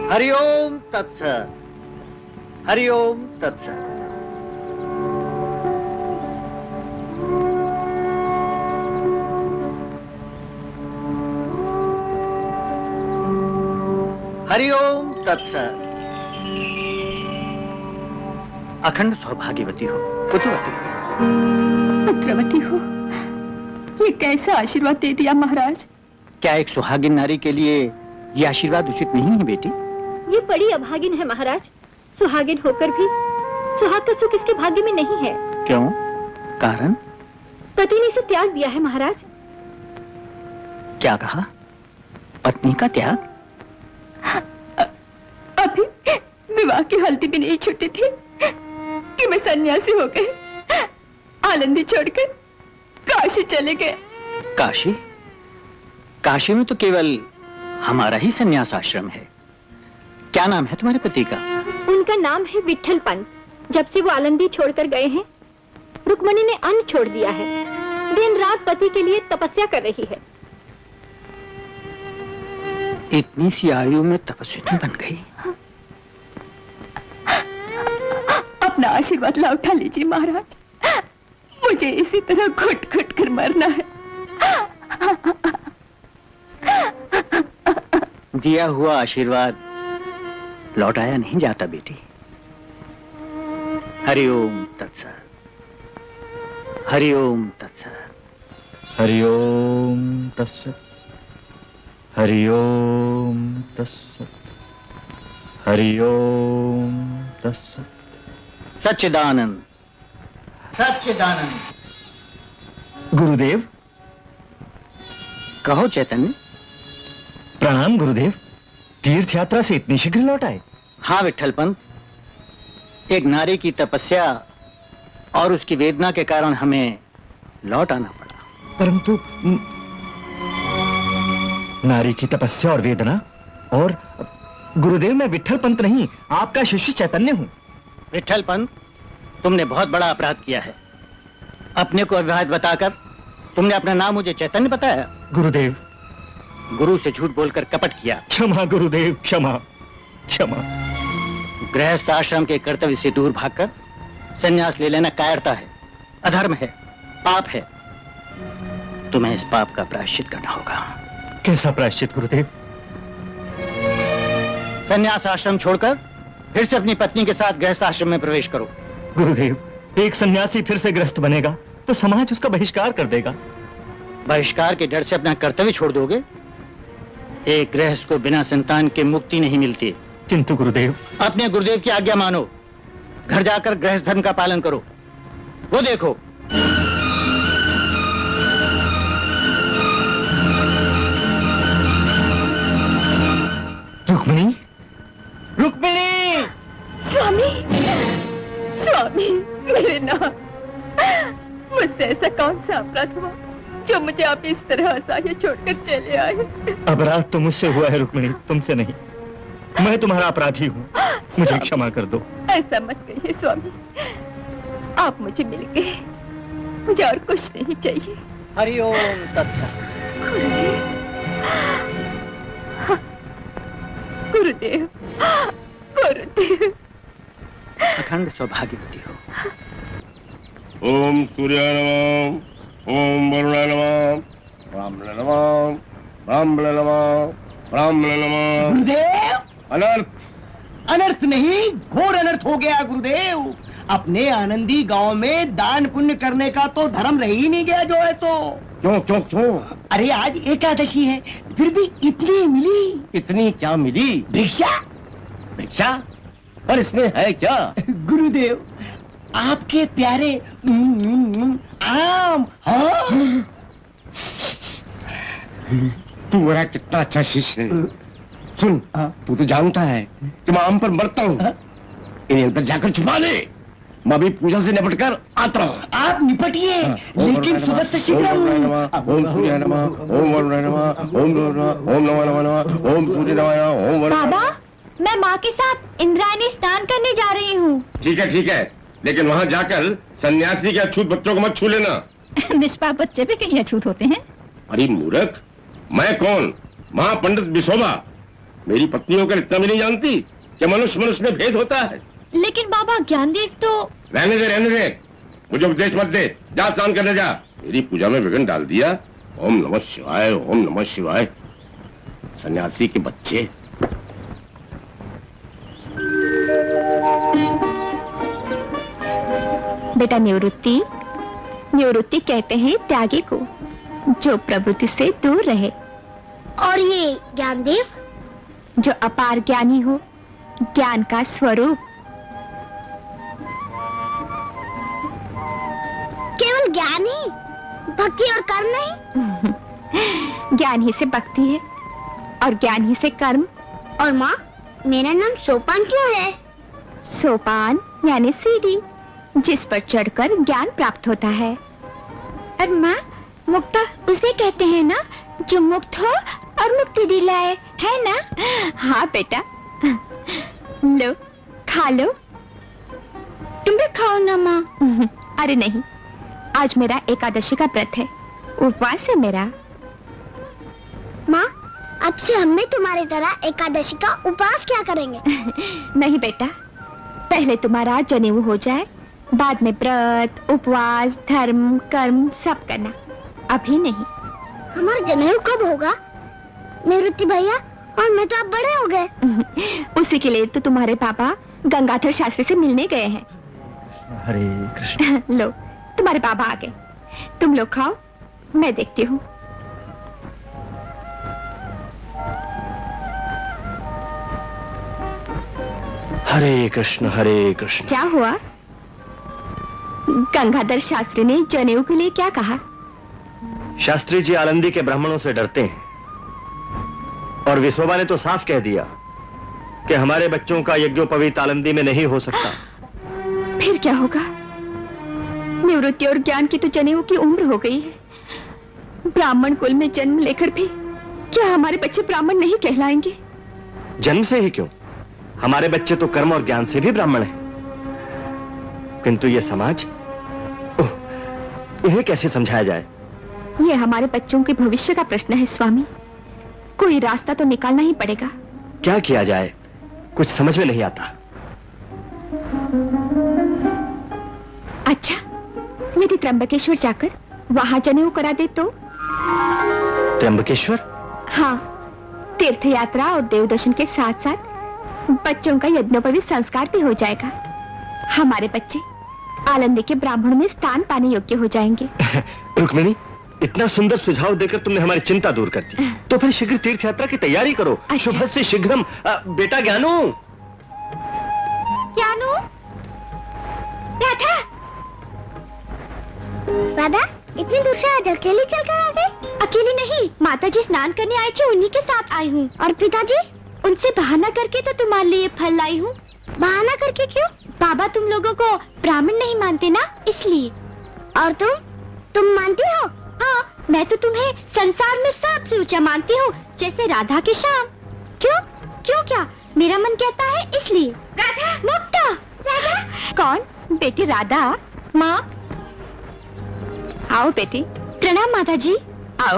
हरि ओम तत्सत। हरि ओम तत्सत। हरि ओम तत्सत। अखंड सौभाग्यवती हो, पुत्रवती हो। पुत्रवती हो, ये कैसा आशीर्वाद दे दिया महाराज। क्या एक सुहागिन नारी के लिए ये आशीर्वाद उचित नहीं है बेटी? ये बड़ी अभागिन है महाराज। सुहागिन होकर भी सुहाग का सुख इसके भाग्य में नहीं है। क्यों? कारण? पति ने इसे त्याग दिया है महाराज। क्या कहा? पत्नी का त्याग? अभी विवाह की हल्दी भी नहीं छूटी थी कि मैं सन्यासी हो गए। आनंदी छोड़कर काशी चले गए। काशी? काशी में तो केवल हमारा ही सन्यास आश्रम है। क्या नाम है तुम्हारे पति का? उनका नाम है विट्ठल पंत। जब से वो आलंदी छोड़कर गए हैं, रुक्मणी ने अन्न छोड़ दिया है। दिन रात पति के लिए तपस्या कर रही है। इतनी सी आयु में तपस्विनी बन गई। अपना आशीर्वाद ला उठा लीजिए महाराज। मुझे इसी तरह घुट घुट कर मरना है। दिया हुआ आशीर्वाद लौटाया नहीं जाता बेटी। हरि ओम तत्सत। हरि ओम तत्सत। हरि ओम तत्सत। हरि ओम तत्सत। हरि ओम तत्सत। सच्चिदानंद, सच्चिदानंद। गुरुदेव। कहो चैतन्य। प्रणाम गुरुदेव। तीर्थ यात्रा से इतनी शीघ्र लौट आए? हाँ विट्ठल पंत, एक नारी की तपस्या और उसकी वेदना के कारण हमें लौट आना पड़ा। परंतु नारी की तपस्या और वेदना और गुरुदेव, मैं विट्ठल पंत नहीं, आपका शिष्य चैतन्य हूं। विट्ठल पंत, तुमने बहुत बड़ा अपराध किया है। अपने को अविवाहित बताकर तुमने अपना नाम मुझे चैतन्य बताया। गुरुदेव। गुरु से झूठ बोलकर कपट किया। क्षमा गुरुदेव, क्षमा क्षमा। गृहस्थ आश्रम के कर्तव्य से दूर भागकर संन्यास ले लेना कायरता है, अधर्म है, पाप है। तुम्हें इस पाप का प्रायश्चित करना होगा। कैसा प्रायश्चित गुरुदेव? संन्यास आश्रम छोड़कर फिर से अपनी पत्नी के साथ गृहस्थ आश्रम में प्रवेश करो। गुरुदेव, एक सन्यासी फिर से गृहस्थ बनेगा तो समाज उसका बहिष्कार कर देगा। बहिष्कार के डर से अपना कर्तव्य छोड़ दोगे? एक गृहस्थ को बिना संतान के मुक्ति नहीं मिलती। किंतु गुरुदेव। अपने गुरुदेव की आज्ञा मानो, घर जाकर गृहस्थ धर्म का पालन करो। वो देखो, रुक्मिणी, रुक्मिणी। स्वामी, स्वामी, मेरे नाम। मुझसे ऐसा कौन सा अपराध हुआ जो मुझे आप इस तरह असहाय छोड़कर चले आए? अपराध तो मुझसे हुआ है रुक्मिणी, तुमसे नहीं। मैं तुम्हारा अपराधी हूँ, मुझे क्षमा कर दो। ऐसा मत कहिए स्वामी, आप मुझे मिल गए, मुझे और कुछ नहीं चाहिए। हरि ओम तत्सत। गुरुदेव, गुरुदेव। अखंड सौभाग्यवती हो। ओम सूर्याय नमः, ओम वरुणाय नमः, ब्राह्मणाय नमः, ब्राह्मणाय नमः, ब्राह्मणाय नमः। गुरुदेव, अनर्थ। अनर्थ नहीं, घोर अनर्थ हो गया गुरुदेव। अपने आनंदी गांव में दान पुण्य करने का तो धर्म रह ही नहीं गया जो है तो। क्यों क्यों क्यों? अरे आज एकादशी है, फिर भी इतनी मिली। इतनी क्या मिली? भिक्षा। भिक्षा? पर इसमें है क्या? गुरुदेव, आपके प्यारे आम। हाँ? तू मेरा कितना अच्छा शिष्य है। सुन, तू तो जानता है कि मैं आम पर मरता हूँ। इन्हें अंदर जाकर छुपा ले, मैं अभी पूजा से निपट कर आता हूँ। आप निपटिए, लेकिन सुबह से शीघ्र। ओम सूर्याय नमः, ओम वरुणाय नमः, ओम नमः नमः, ओम सूर्य नमः, ओम वरुणाय। बाबा, मैं माँ के साथ इंद्रायणी स्नान करने जा रही हूँ। ठीक है, लेकिन वहाँ जाकर सन्यासी के अछूत बच्चों को मत छू लेना। निष्पाप बच्चे भी कहीं अछूत होते हैं? अरे मूर्ख, मैं कौन? महापंडित विशोबा, मेरी पत्नी होकर इतना भी नहीं जानती कि मनुष्य मनुष्य में भेद होता है। लेकिन बाबा ज्ञानदेव तो रहने दे, रहने दे, मुझे उपदेश मत दे। जा स्नान करने जा। मेरी पूजा में विघ्न डाल दिया। ओम नमः शिवाय, ओम नमः शिवाय। सन्यासी के बच्चे। बेटा निवृत्ति, निवृत्ति कहते हैं त्यागी को, जो प्रवृत्ति से दूर रहे। और ये ज्ञानदेव? जो अपार ज्ञानी हो, ज्ञान का स्वरूप। केवल ज्ञान ही, भक्ति और कर्म नहीं? ज्ञान ही से भक्ति है और ज्ञान ही से कर्म। और माँ, मेरा नाम सोपान क्यों है? सोपान यानी सीढ़ी, जिस पर चढ़कर ज्ञान प्राप्त होता है। और माँ, मुक्ता उसे कहते हैं ना जो मुक्त हो और मुक्ति दिलाए, है ना? हाँ बेटा, लो खा लो। तुम भी खाओ ना माँ। अरे नहीं, आज मेरा एकादशी का व्रत है, उपवास है मेरा। माँ, अब से हम भी तुम्हारी तरह एकादशी का उपवास क्या करेंगे? नहीं बेटा, पहले तुम्हारा जनेऊ हो जाए, बाद में व्रत, उपवास, धर्म, कर्म सब करना, अभी नहीं। हमारा जनेऊ कब होगा? निवृत्ति भैया और मैं तो अब बड़े हो गए। उसी के लिए तो तुम्हारे पापा गंगाधर शास्त्री से मिलने गए हैं। हरे कृष्ण। लो, तुम्हारे पापा आ गए, तुम लोग खाओ, मैं देखती हूँ। हरे कृष्ण, हरे कृष्ण। क्या हुआ? गंगाधर शास्त्री ने जनेऊ के लिए क्या कहा? शास्त्री जी आलंदी के ब्राह्मणों से डरते हैं, और विसोबा ने तो साफ कह दिया कि हमारे बच्चों का यज्ञोपवीत आलंदी में नहीं हो सकता। फिर क्या होगा? निवृत्ति और ज्ञान की तो जनेऊ की उम्र हो गई है। ब्राह्मण कुल में जन्म लेकर भी क्या हमारे बच्चे ब्राह्मण नहीं कहलाएंगे? जन्म से ही क्यों, हमारे बच्चे तो कर्म और ज्ञान से भी ब्राह्मण हैं। किंतु ये समाज, इन्हें कैसे समझाया जाए? ये हमारे बच्चों के भविष्य का प्रश्न है स्वामी, कोई रास्ता तो निकालना ही पड़ेगा। क्या किया जाए, कुछ समझ में नहीं आता। अच्छा, यदि त्र्यंबकेश्वर जाकर वहां जनेऊ करा दे तो? त्र्यंबकेश्वर? हाँ, तीर्थ यात्रा और देव दर्शन के साथ साथ बच्चों का यज्ञोपवीत संस्कार भी हो जाएगा। हमारे बच्चे आलंदी के ब्राह्मण में स्थान पाने योग्य हो जाएंगे। रुक्मिणी, इतना सुंदर सुझाव देकर तुमने हमारी चिंता दूर कर दी। तो फिर शीघ्र तीर्थ यात्रा की तैयारी करो। अच्छा। शुभ से शीघ्रम। बेटा ज्ञानू। ज्ञानू, राधा, राधा, इतनी दूर से आज अकेली चलकर आ गई? अकेली नहीं, माताजी स्नान करने आए थे, उन्हीं के साथ आई हूँ। और पिताजी? उनसे बहाना करके तो तुम्हारे लिए फल लाई हूँ। बहाना करके क्यों? बाबा तुम लोगों को ब्राह्मण नहीं मानते ना, इसलिए। और तुम मानती हो? हाँ, मैं तो तुम्हें संसार में सबसे ऊंचा मानती हूँ, जैसे राधा के श्याम। क्यों? क्यों क्या? मेरा मन कहता है इसलिए। राधा, मुक्ता, राधा। कौन? बेटी राधा। माँ, आओ बेटी। प्रणाम माता जी। आओ,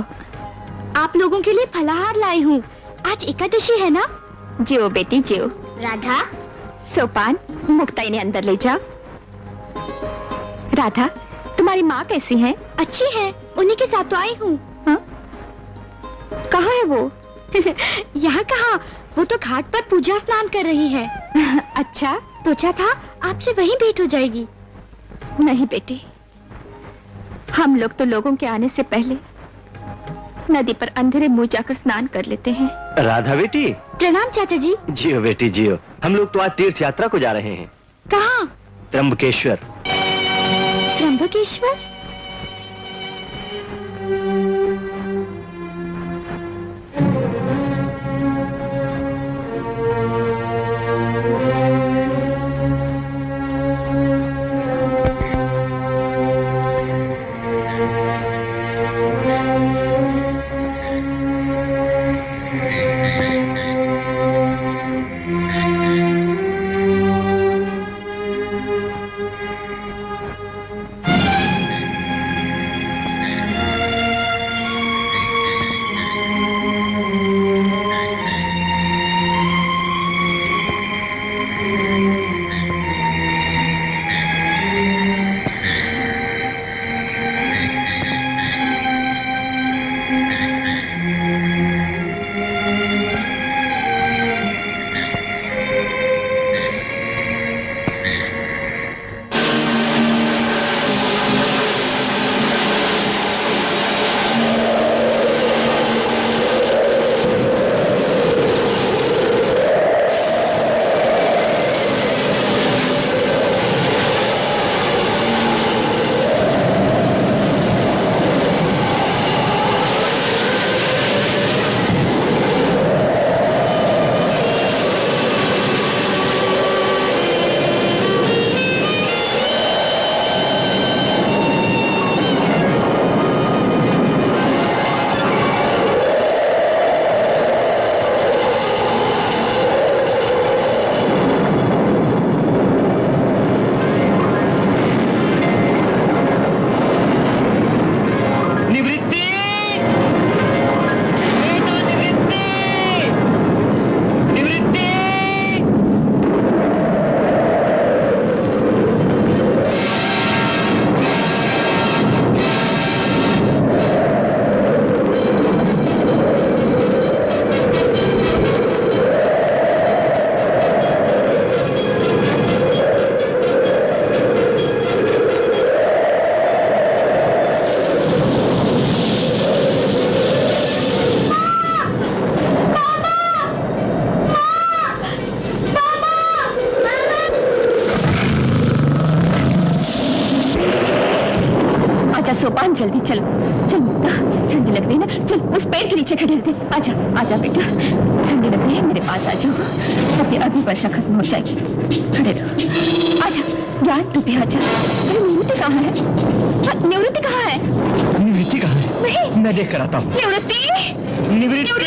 आप लोगों के लिए फलाहार लाई हूँ, आज एकादशी है ना। जियो बेटी जियो। राधा, सोपान, मुक्ता इन्हें अंदर ले जाओ। राधा, तुम्हारी माँ कैसी है? अच्छी है, उन्हीं के साथ तो आई हूँ। हाँ? कहाँ है वो? यहाँ कहाँ, वो तो घाट पर पूजा स्नान कर रही है। अच्छा, सोचा था आपसे वहीं भेंट हो जाएगी। नहीं बेटी, हम लोग तो लोगों के आने से पहले नदी पर अंधेरे मुंह जाकर स्नान कर लेते हैं। राधा बेटी। प्रणाम चाचा जी। जियो बेटी जियो। हम लोग तो आज तीर्थ यात्रा को जा रहे हैं। कहाँ? त्र्यंबकेश्वर। त्र्यंबकेश्वर? जल्दी चलो। चल मुक्ता, ठंडी लग रही है ना, चल उस पेड़ के नीचे खड़े रहते। आजा आजा बेटा, ठंडी लग रही है, मेरे पास आ जाओ। अभी अभी वर्षा खत्म हो जाएगी, खड़े रहो। आजा ज्ञान, तू भी आजा। अरे निवृत्ति कहाँ है? निवृत्ति कहाँ है? निवृत्ति कहाँ है? नहीं, मैं देख कर आता हूँ। निवृत्ति, निवृत्ति,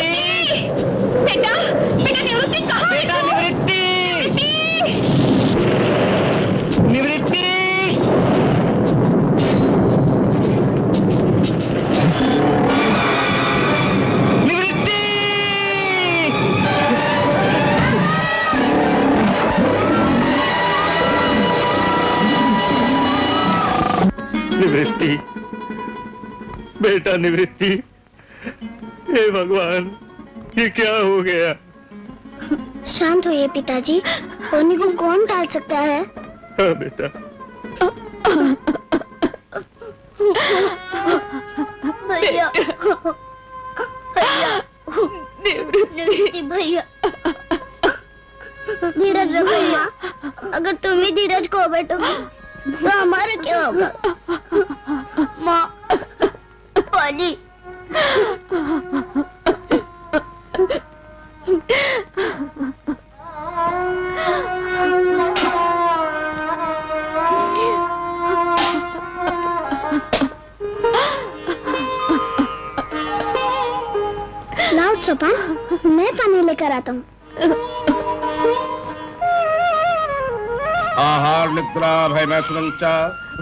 बेटा बेटा, निवृत्ति कहाँ है? बेटा निवृत्ति, निवृत्ति, निवृत्ति, बेटा निवृत्ति, हे भगवान, ये क्या हो गया? शांत होइए पिताजी, होने को कौन टाल सकता है? हाँ बेटा। भैया, निवृत्ति भैया, धीरज रखो माँ। अगर तुम ही धीरज खो बैठोगे तो हमारा क्या होगा? माँ, पानी। लाओ सोपान, मैं पानी लेकर आता हूँ। आहार निद्रा भय मैथुनंच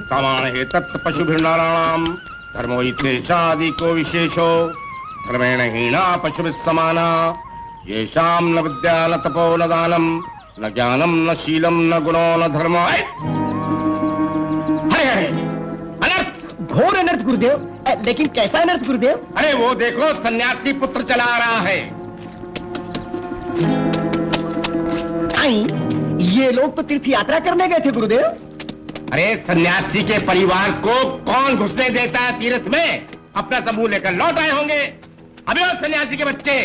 सामान्य हे तत् पशुभिर्नाराणाम धर्मो इत्येषादि को विशेषो क्रमेण हीना पशुभिः समाना येषाम न विद्या न तपो न दानम न ज्ञानम न शीलम न गुणो न धर्म। अरे अरे अनर्थ, घोर अनर्थ गुरुदेव। लेकिन कैसा अनर्थ गुरुदेव? अरे वो देखो सन्यासी पुत्र चला आ रहा है। आई, ये लोग तो तीर्थ यात्रा करने गए थे गुरुदेव। अरे सन्यासी के परिवार को कौन घुसने देता है तीर्थ में? अपना समूह लेकर लौट आए होंगे। अबे वो सन्यासी के बच्चे,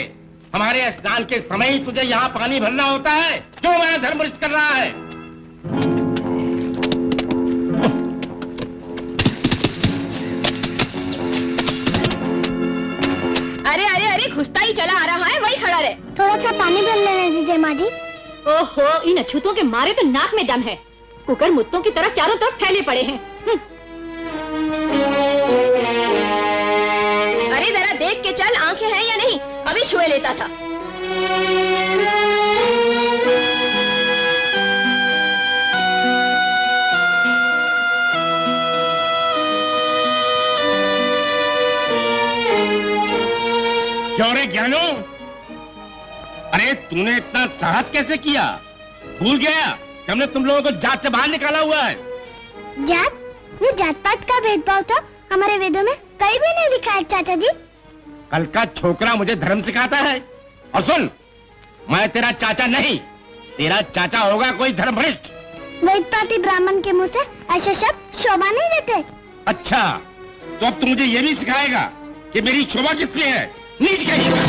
हमारे स्नान के समय ही तुझे यहाँ पानी भरना होता है? जो हमारा धर्म भ्रष्ट कर रहा है। अरे अरे अरे, घुसता ही चला आ रहा है, वही खड़ा रहे। थोड़ा सा पानी भर लेने दीजिए माँ जी। ओहो, इन अछूतों के मारे तो नाक में दम है। कुकर मुत्तों की तरह चारों तरफ फैले पड़े हैं। अरे जरा देख के चल, आंखें हैं या नहीं? अभी छुए लेता था। क्यों रे ज्ञानो? अरे तूने इतना साहस कैसे किया? भूल गया कि हमने तुम लोगों को जात से बाहर निकाला हुआ है। जात? ये जात पात का भेदभाव तो हमारे वेदों में कहीं भी नहीं लिखा है चाचा जी। कल का छोकरा मुझे धर्म सिखाता है। और सुन, मैं तेरा चाचा नहीं, तेरा चाचा होगा कोई धर्मभ्रष्ट। वेद पाती ब्राह्मण के मुंह से ऐसे शब्द शोभा नहीं देते। अच्छा, तो अब तू मुझे ये भी सिखाएगा कि मेरी शोभा किस लिए है? नीच कहिएगा।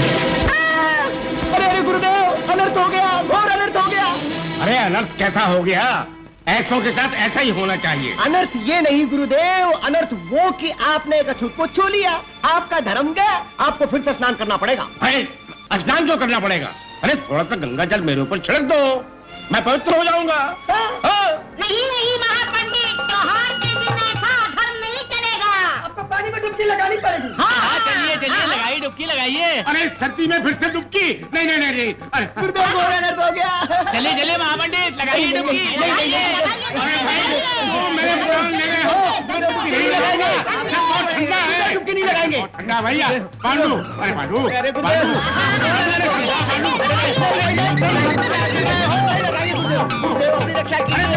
अरे अरे गुरुदेव, अनर्थ हो गया, घोर अनर्थ हो गया। अरे अनर्थ कैसा हो गया? ऐसों के साथ ऐसा ही होना चाहिए। अनर्थ ये नहीं गुरुदेव, अनर्थ वो कि आपने एक अछूत को छू लिया, आपका धर्म गया, आपको फिर से स्नान करना पड़ेगा। अरे स्नान क्यों करना पड़ेगा? अरे थोड़ा सा गंगा जल मेरे ऊपर छिड़क दो, मैं पवित्र हो जाऊंगा। नहीं नहीं महापंडित, त्योहार के दिन ऐसा धर्म नहीं चलेगा। आपको पानी में डुबकी लगानी पड़ेगी। हाँ चलिए चलिए, लगाइए डुबकी लगाइए। अरे सर्दी में फिर से डुबकी? नहीं नहीं नहीं नहीं। अरे गुरुदेव घोर अनर्थ हो गया। चलिए चलिए महापंडित, लगाइए डुबकी। अरे भाई, वो मेरे प्राण ले रहे हो, डुबकी नहीं लगाएंगे, सब बहुत ठंडा है। डुबकी नहीं लगाएंगे। ठंडा भैया, पांडु, अरे पांडु, अरे गुरुदेव, गुरुदेव अपनी रक्षा कीजिए।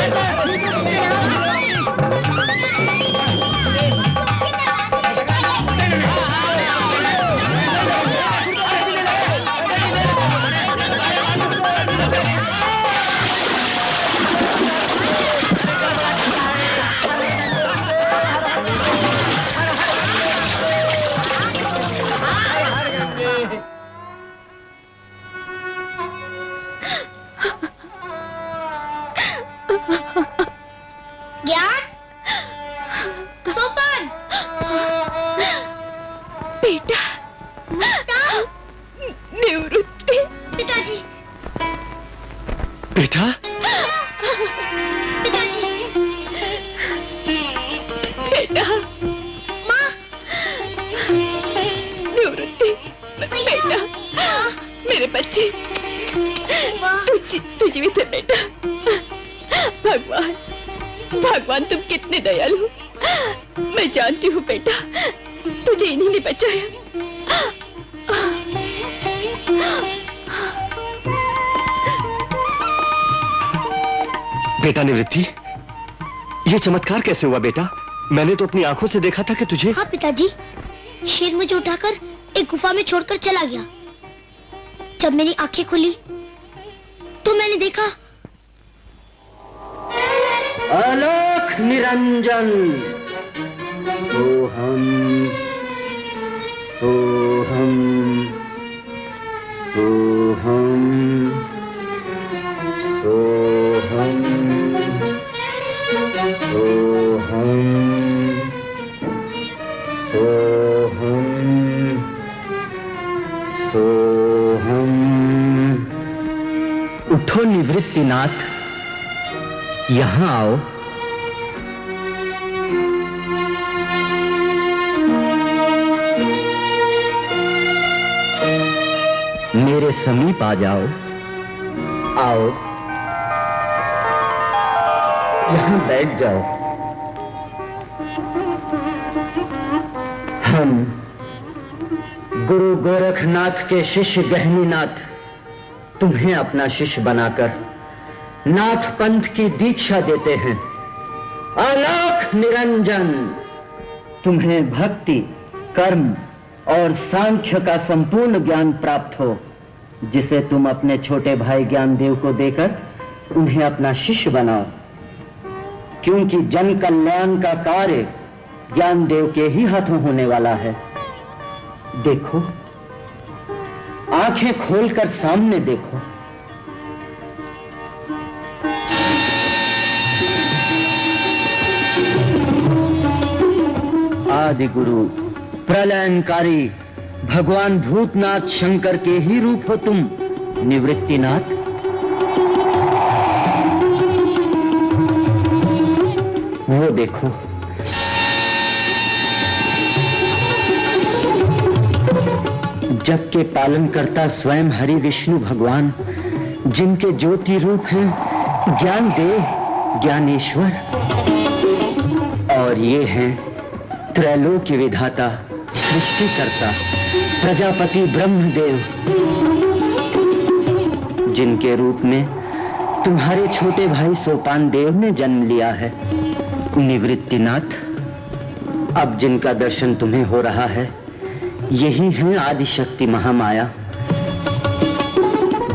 मेरे बच्चे, तू जीवित है बेटा। भगवान, भगवान तुम कितने दयालु हो। मैं जानती हूँ बेटा, तुझे इन्हीं ने बचाया। बेटा निवृत्ति, ये चमत्कार कैसे हुआ बेटा? मैंने तो अपनी आंखों से देखा था कि तुझे। हाँ पिताजी, शेर मुझे उठाकर एक गुफा में छोड़कर चला गया। जब मेरी आंखें खुली तो मैंने देखा अलख Niranjan. Ohm ohm ohm ohm ohm ohm ohm. उठो निवृत्तिनाथ, यहां आओ। मेरे समीप आ जाओ। आओ, यहां बैठ जाओ। हम गुरु गोरखनाथ के शिष्य गहनीनाथ तुम्हें अपना शिष्य बनाकर नाथ पंथ की दीक्षा देते हैं। अलख निरंजन, तुम्हें भक्ति, कर्म और सांख्य का संपूर्ण ज्ञान प्राप्त हो, जिसे तुम अपने छोटे भाई ज्ञानदेव को देकर उन्हें अपना शिष्य बनाओ। क्योंकि जन कल्याण का कार्य ज्ञानदेव के ही हाथों होने वाला है। देखो, आंखें खोलकर सामने देखो। आदि गुरु प्रलयनकारी भगवान भूतनाथ शंकर के ही रूप हो तुम निवृत्तिनाथ। वो देखो, जग के पालनकर्ता स्वयं हरि विष्णु भगवान, जिनके ज्योति रूप हैं ज्ञानदेव, ज्ञानेश्वर, और ये हैं त्रैलोक्य विधाता, सृष्टिकर्ता, प्रजापति ब्रह्मदेव, जिनके रूप में तुम्हारे छोटे भाई सोपान देव ने जन्म लिया है। निवृत्तिनाथ, अब जिनका दर्शन तुम्हें हो रहा है, यही है आदिशक्ति महामाया,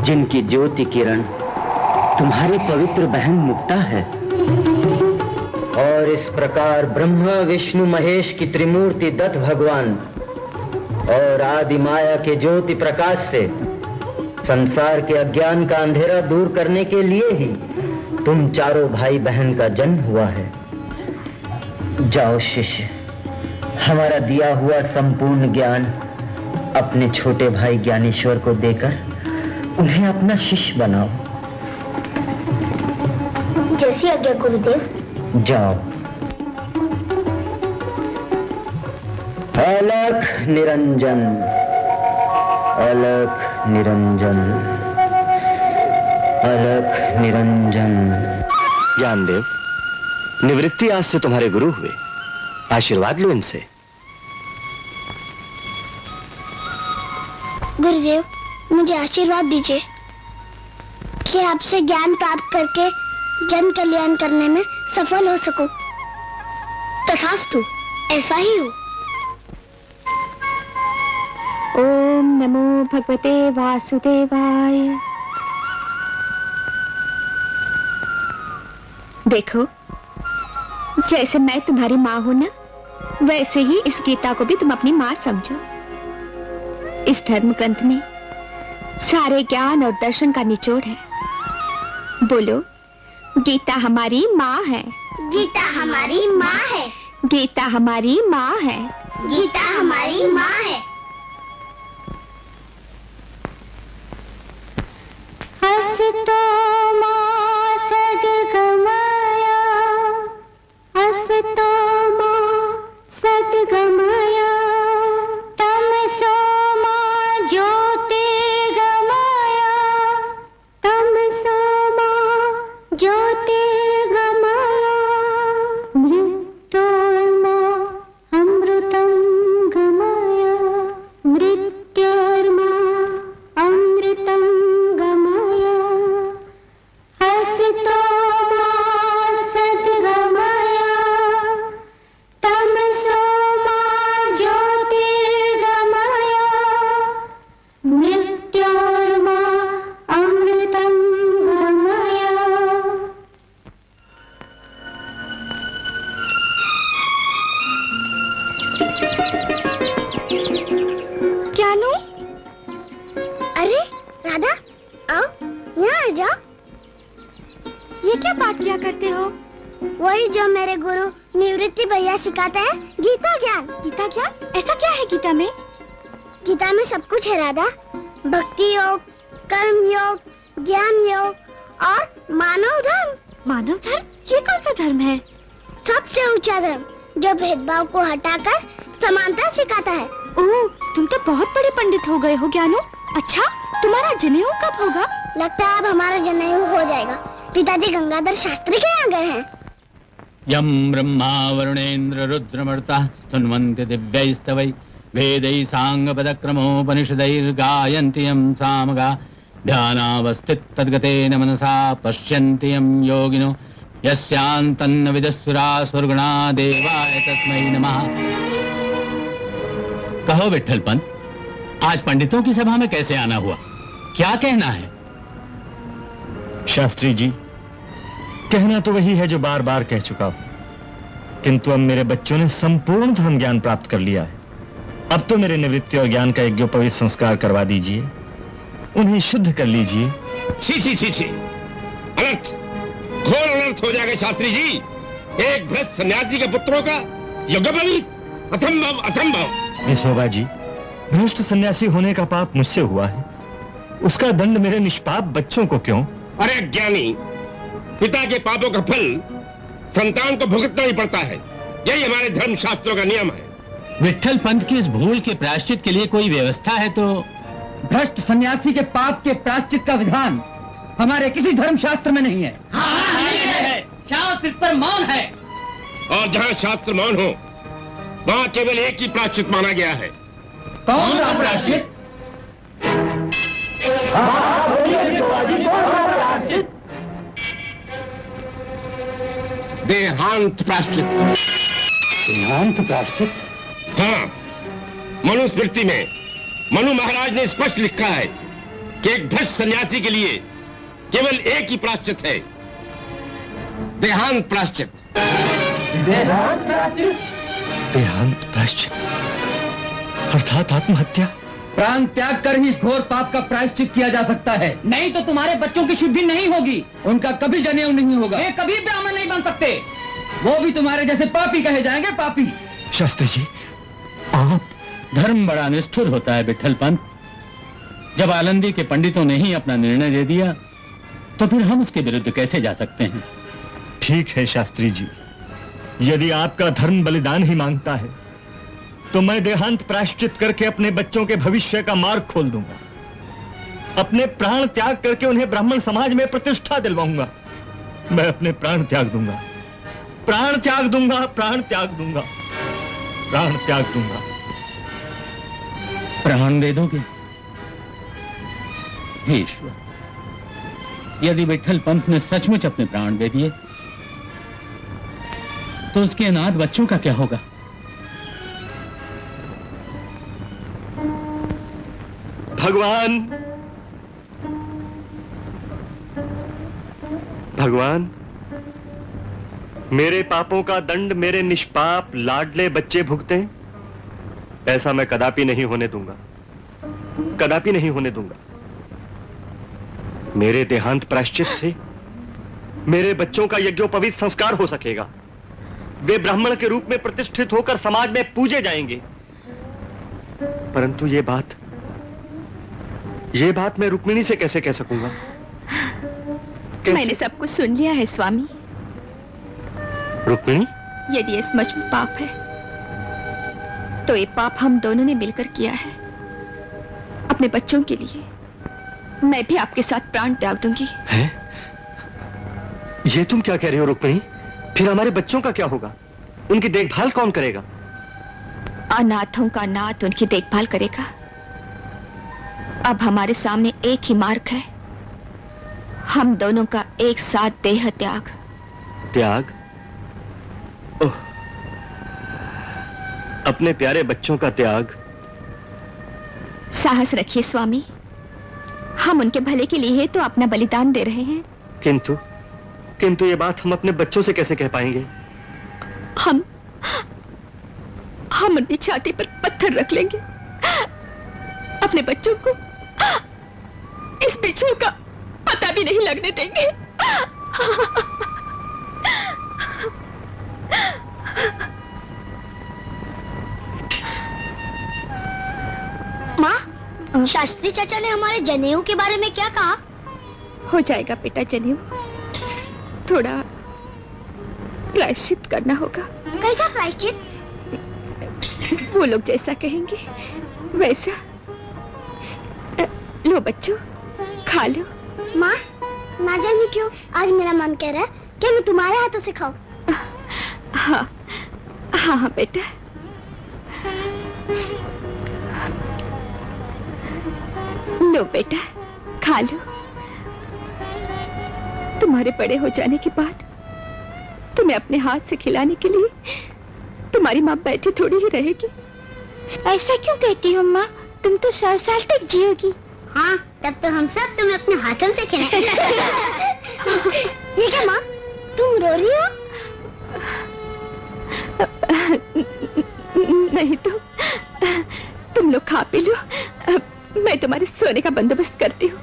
जिनकी ज्योति किरण तुम्हारी पवित्र बहन मुक्ता है। और इस प्रकार ब्रह्मा विष्णु महेश की त्रिमूर्ति दत्त भगवान और आदि माया के ज्योति प्रकाश से संसार के अज्ञान का अंधेरा दूर करने के लिए ही तुम चारों भाई बहन का जन्म हुआ है। जाओ शिष्य, हमारा दिया हुआ संपूर्ण ज्ञान अपने छोटे भाई ज्ञानेश्वर को देकर उन्हें अपना शिष्य बनाओ। जैसी आज्ञा गुरुदेव। जाओ। अलख निरंजन, अलख निरंजन, अलख निरंजन। ज्ञानदेव, निवृत्ति आज से तुम्हारे गुरु हुए, आशीर्वाद लो इनसे। गुरुदेव, मुझे आशीर्वाद दीजिए कि आपसे ज्ञान प्राप्त करके जन कल्याण करने में सफल हो सकूं। तथास्तु, ऐसा ही हो। ओम नमो भगवते वासुदेवाय। देखो, जैसे मैं तुम्हारी माँ हूं ना, वैसे ही इस गीता को भी तुम अपनी माँ समझो। इस धर्म ग्रंथ में सारे ज्ञान और दर्शन का निचोड़ है। बोलो, गीता हमारी माँ है। गीता हमारी माँ है। गीता हमारी माँ है। गीता हमारी माँ है। हसतो माँ सद्गमया, हसतो माँ सद्गमया, तमसो माँ ज्योतिर्गमया, ये क्या पाठ किया करते हो? वही जो मेरे गुरु निवृत्ति भैया सिखाते हैं, गीता ज्ञान। गीता ज्ञान? ऐसा क्या है गीता में? गीता में सब कुछ है राधा। भक्ति योग, कर्म योग, ज्ञान योग और मानव धर्म। मानव धर्म? ये कौन सा धर्म है? सबसे ऊंचा धर्म जो भेदभाव को हटाकर समानता सिखाता है। ओह, तुम तो बहुत बड़े पंडित हो गए हो ज्ञानू। अच्छा, तुम्हारा जनेऊ कब होगा? लगता है अब हमारा जनेऊ हो जाएगा। पिताजी गंगाधर शास्त्री के यहाँ गए हैं। यम ब्रह्मा वरुणेन्द्र रुद्रमर्ता स्तुन्वन्ति दिव्यैस्तवै वेदै साङ्गपदक्रमोपनिषदैर्गायन्ति यं सामगा ध्यानावस्थिततद्गतेन मनसा पश्यन्ति यं योगिनो यस्यान्तन्न विदुस्सुरासुरगणा देवाय तस्मै नमः। कहो विट्ठल पंत, आज पंडितों की सभा में कैसे आना हुआ? क्या कहना है? शास्त्री जी, कहना तो वही है जो बार बार कह चुका हूं, किंतु अब मेरे बच्चों ने संपूर्ण धर्म ज्ञान प्राप्त कर लिया है। अब तो मेरे निवृत्ति और ज्ञान का यज्ञोपवीत संस्कार करवा दीजिए, उन्हें शुद्ध कर लीजिए। छी छी छी छी, अनर्थ, घोर अनर्थ हो जाएगा शास्त्री जी। एक भ्रष्ट सन्यासी के पुत्रों का यज्ञोपवीत, असंभव असंभव। विसोबा जी, भ्रष्ट सन्यासी होने का पाप मुझसे हुआ है, उसका दंड मेरे निष्पाप बच्चों को क्यों? अरे ज्ञानी, पिता के पापों का फल संतान को भुगतना ही पड़ता है। यही हमारे धर्म शास्त्रों का नियम है। विट्ठल पंत की इस भूल के प्रायश्चित के लिए कोई व्यवस्था है तो? भ्रष्ट सन्यासी के पाप के प्रायश्चित का विधान हमारे किसी धर्म शास्त्र में नहीं है। शास्त्र इस पर मौन है। और जहाँ शास्त्र मौन हो, वहाँ केवल एक ही प्रायश्चित माना गया है। कौन सा प्रायश्चित? देहांत प्रायश्चित। देहांत प्रायश्चित? हाँ, मनुस्मृति में मनु महाराज ने स्पष्ट लिखा है कि एक भ्रष्ट सन्यासी के लिए केवल एक ही प्रायश्चित है, देहांत प्रायश्चित। देहांत प्रायश्चित अर्थात आत्महत्या? प्राण त्याग कर ही इस घोर पाप का प्रायश्चित किया जा सकता है। नहीं तो तुम्हारे बच्चों की शुद्धि नहीं होगी। उनका कभी जनेऊ नहीं होगा। वे कभी ब्राह्मण नहीं बन सकते। वो भी तुम्हारे जैसे पापी कहे जाएंगे, पापी। शास्त्री जी, आप। धर्म बड़ा निष्ठुर होता है विट्ठल पंत। जब आलंदी के पंडितों ने ही अपना निर्णय दे दिया तो फिर हम उसके विरुद्ध कैसे जा सकते हैं? ठीक है शास्त्री जी, यदि आपका धर्म बलिदान ही मांगता है तो मैं देहांत प्रायश्चित करके अपने बच्चों के भविष्य का मार्ग खोल दूंगा। अपने प्राण त्याग करके उन्हें ब्राह्मण समाज में प्रतिष्ठा दिलवाऊंगा। मैं अपने प्राण त्याग दूंगा, प्राण त्याग दूंगा, प्राण त्याग दूंगा, प्राण त्याग दूंगा। प्राण दे दोगे? हे ईश्वर, यदि विट्ठल पंत ने सचमुच अपने प्राण दे दिए तो उसके अनाथ बच्चों का क्या होगा? भगवान, भगवान, मेरे पापों का दंड मेरे निष्पाप लाडले बच्चे भुगतें, ऐसा मैं कदापि नहीं होने दूंगा, कदापि नहीं होने दूंगा। मेरे देहांत प्रायश्चित से मेरे बच्चों का यज्ञोपवीत संस्कार हो सकेगा। वे ब्राह्मण के रूप में प्रतिष्ठित होकर समाज में पूजे जाएंगे। परंतु ये बात मैं रुक्मिणी से कैसे कह सकूंगा? मैंने सब कुछ सुन लिया है स्वामी। रुक्मिणी, यदि ये सचमुच पाप है तो ये पाप हम दोनों ने मिलकर किया है। अपने बच्चों के लिए मैं भी आपके साथ प्राण त्याग दूंगी। हैं? ये तुम क्या कह रही हो रुक्मिणी? फिर हमारे बच्चों का क्या होगा? उनकी देखभाल कौन करेगा? अनाथों का नाथ उनकी देखभाल करेगा। अब हमारे सामने एक ही मार्ग है, हम दोनों का एक साथ देह त्याग। त्याग? ओह, अपने प्यारे बच्चों का त्याग? साहस रखिए स्वामी, हम उनके भले के लिए ही तो अपना बलिदान दे रहे हैं। किंतु ये बात हम अपने बच्चों से कैसे कह पाएंगे? हम उनकी छाती पर पत्थर रख लेंगे। अपने बच्चों को इस बिच्छू का पता भी नहीं लगने देंगे। माँ, शास्त्री चाचा ने हमारे जनेऊ के बारे में क्या कहा? हो जाएगा बेटा जनेऊ, थोड़ा प्रायश्चित करना होगा। कैसा प्रायश्चित? वो लोग जैसा कहेंगे वैसा। लो बच्चों, खा लो। माँ, ना जाने क्यों आज मेरा मन कह रहा है कि मैं तुम्हारे हाथों से खाऊं। हाँ हाँ हाँ बेटा। लो बेटा, खा लो। तुम्हारे बड़े हो जाने के बाद तुम्हें अपने हाथ से खिलाने के लिए तुम्हारी माँ बैठी थोड़ी ही रहेगी। ऐसा क्यों कहती हो माँ? तुम तो 100 साल तक जियोगी। हाँ, तब तो हम सब तुम्हें अपने हाथों से खिलाएंगे। ये क्या माँ, तुम रो रही हो? नहीं तो तुम लोग खा पी लो, मैं तुम्हारे सोने का बंदोबस्त करती हूँ।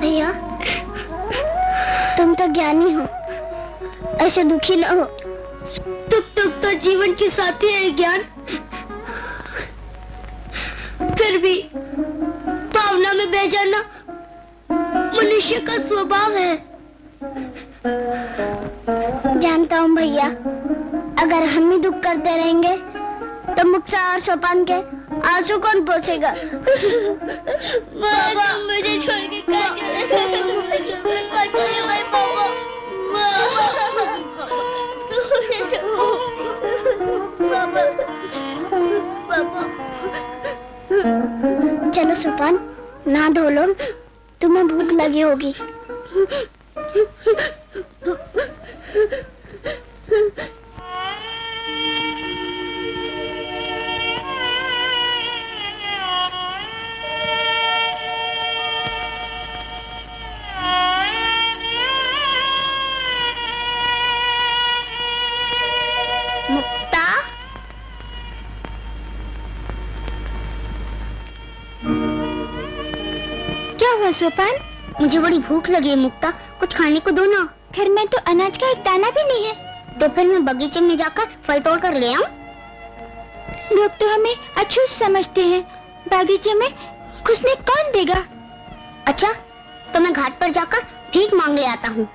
भैया, तुम तो ज्ञानी हो, ऐसे दुखी ना हो। तुक तो जीवन के साथी है ज्ञान। फिर भी भावना में बह जाना मनुष्य का स्वभाव है। जानता हूँ भैया, अगर हम ही दुख करते रहेंगे तो मुक्ता और सोपान के आंसू कौन पोंछेगा? बाबा, मुझे छोड़ के कहाँ जा रहे हो? चलो सोपान, नहा धो लो, तुम्हें भूख लगी होगी। माँ सोपान? मुझे बड़ी भूख लगी है मुक्ता, कुछ खाने को दो ना। घर में तो अनाज का एक दाना भी नहीं है। तो फिर मैं बगीचे में जाकर फल तोड़ कर ले आऊं? लोग तो हमें अछूत समझते हैं, बागीचे में घुसने कौन देगा? अच्छा, तो मैं घाट पर जाकर भीख मांग ले आता हूँ।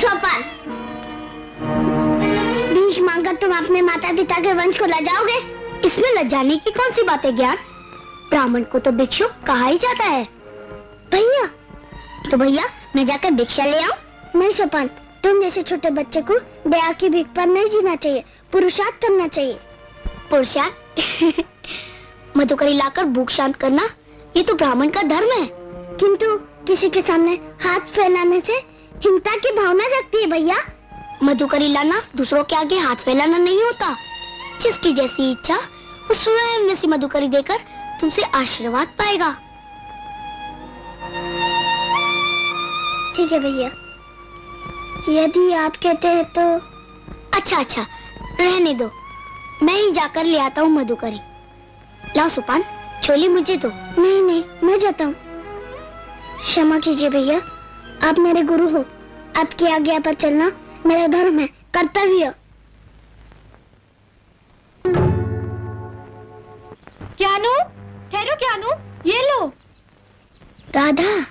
सोपान, भीख मांगकर तुम अपने माता पिता के वंश को लजाओगे? इसमें लजाने की कौन सी बात है ज्ञान? ब्राह्मण को तो भिक्षुक कहा ही जाता है। भैया, तो भैया मैं जाकर भिक्षा ले आऊं? नहीं सोपान, तुम जैसे छोटे बच्चे को दया की भीख पर नहीं जीना चाहिए, पुरुषार्थ करना चाहिए। पुरुषार्थ? मधुकरी लाकर भूख शांत करना, ये तो ब्राह्मण का धर्म है। किंतु किसी के सामने हाथ फैलाने से हिंसा की भावना जगती है भैया। मधुकरी लाना दूसरों के आगे हाथ फैलाना नहीं होता। जिसकी जैसी इच्छा वो स्वयं वैसी मधुकरी देकर तुमसे आशीर्वाद पाएगा। ठीक है भैया, यदि आप कहते हैं तो। अच्छा, रहने दो, मैं ही जाकर ले आता हूँ मधुकरी। लाओ सुपान, छोली मुझे दो। नहीं, मैं जाता हूँ। क्षमा कीजिए भैया, आप मेरे गुरु हो, आपकी आज्ञा पर चलना मेरा धर्म है, कर्तव्य। ज्ञानू, ठहरो ज्ञानू, ये लो। राधा,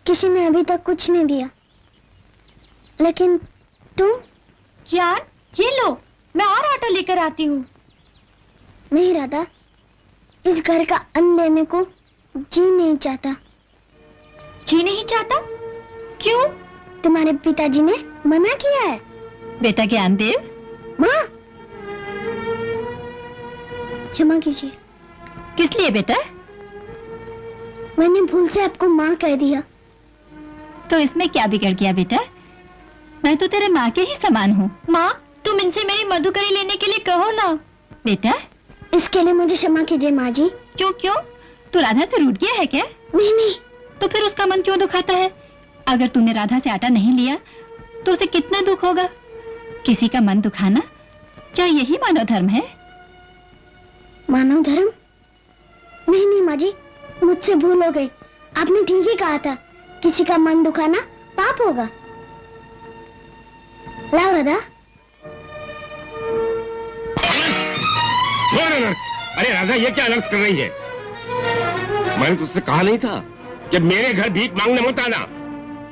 किसी ने अभी तक कुछ नहीं दिया, लेकिन तुम? ज्ञान, ये लो, मैं और आटा लेकर आती हूँ। नहीं राधा, इस घर का अन्न लेने को जी नहीं चाहता। जी नहीं चाहता? क्यों? तुम्हारे पिताजी ने मना किया है। बेटा ज्ञानदेव, माँ, क्षमा कीजिए। किस लिए बेटा? मैंने भूल से आपको माँ कह दिया। तो इसमें क्या बिगड़ गया बेटा? मैं तो तेरे माँ के ही समान हूँ। माँ, तुम इनसे मेरी मधुकरी लेने के लिए कहो ना। बेटा, इसके लिए मुझे क्षमा कीजिए माँ जी। क्यों? तू राधा से रूठ गया है क्या? नहीं। तो फिर उसका मन क्यों दुखाता है? अगर तूने राधा से आटा नहीं लिया तो उसे कितना दुख होगा। किसी का मन दुखाना क्या यही मानव धर्म है? मानव धर्म? नहीं माँ जी, मुझसे भूल हो गई। आपने ठीक ही कहा था, किसी का मन दुखाना पाप होगा। लाओ राधा। अरे राधा, ये क्या अनर्थ कर रही है? मैंने तुझसे कहा नहीं था कि मेरे घर भीख मांगने मत आना,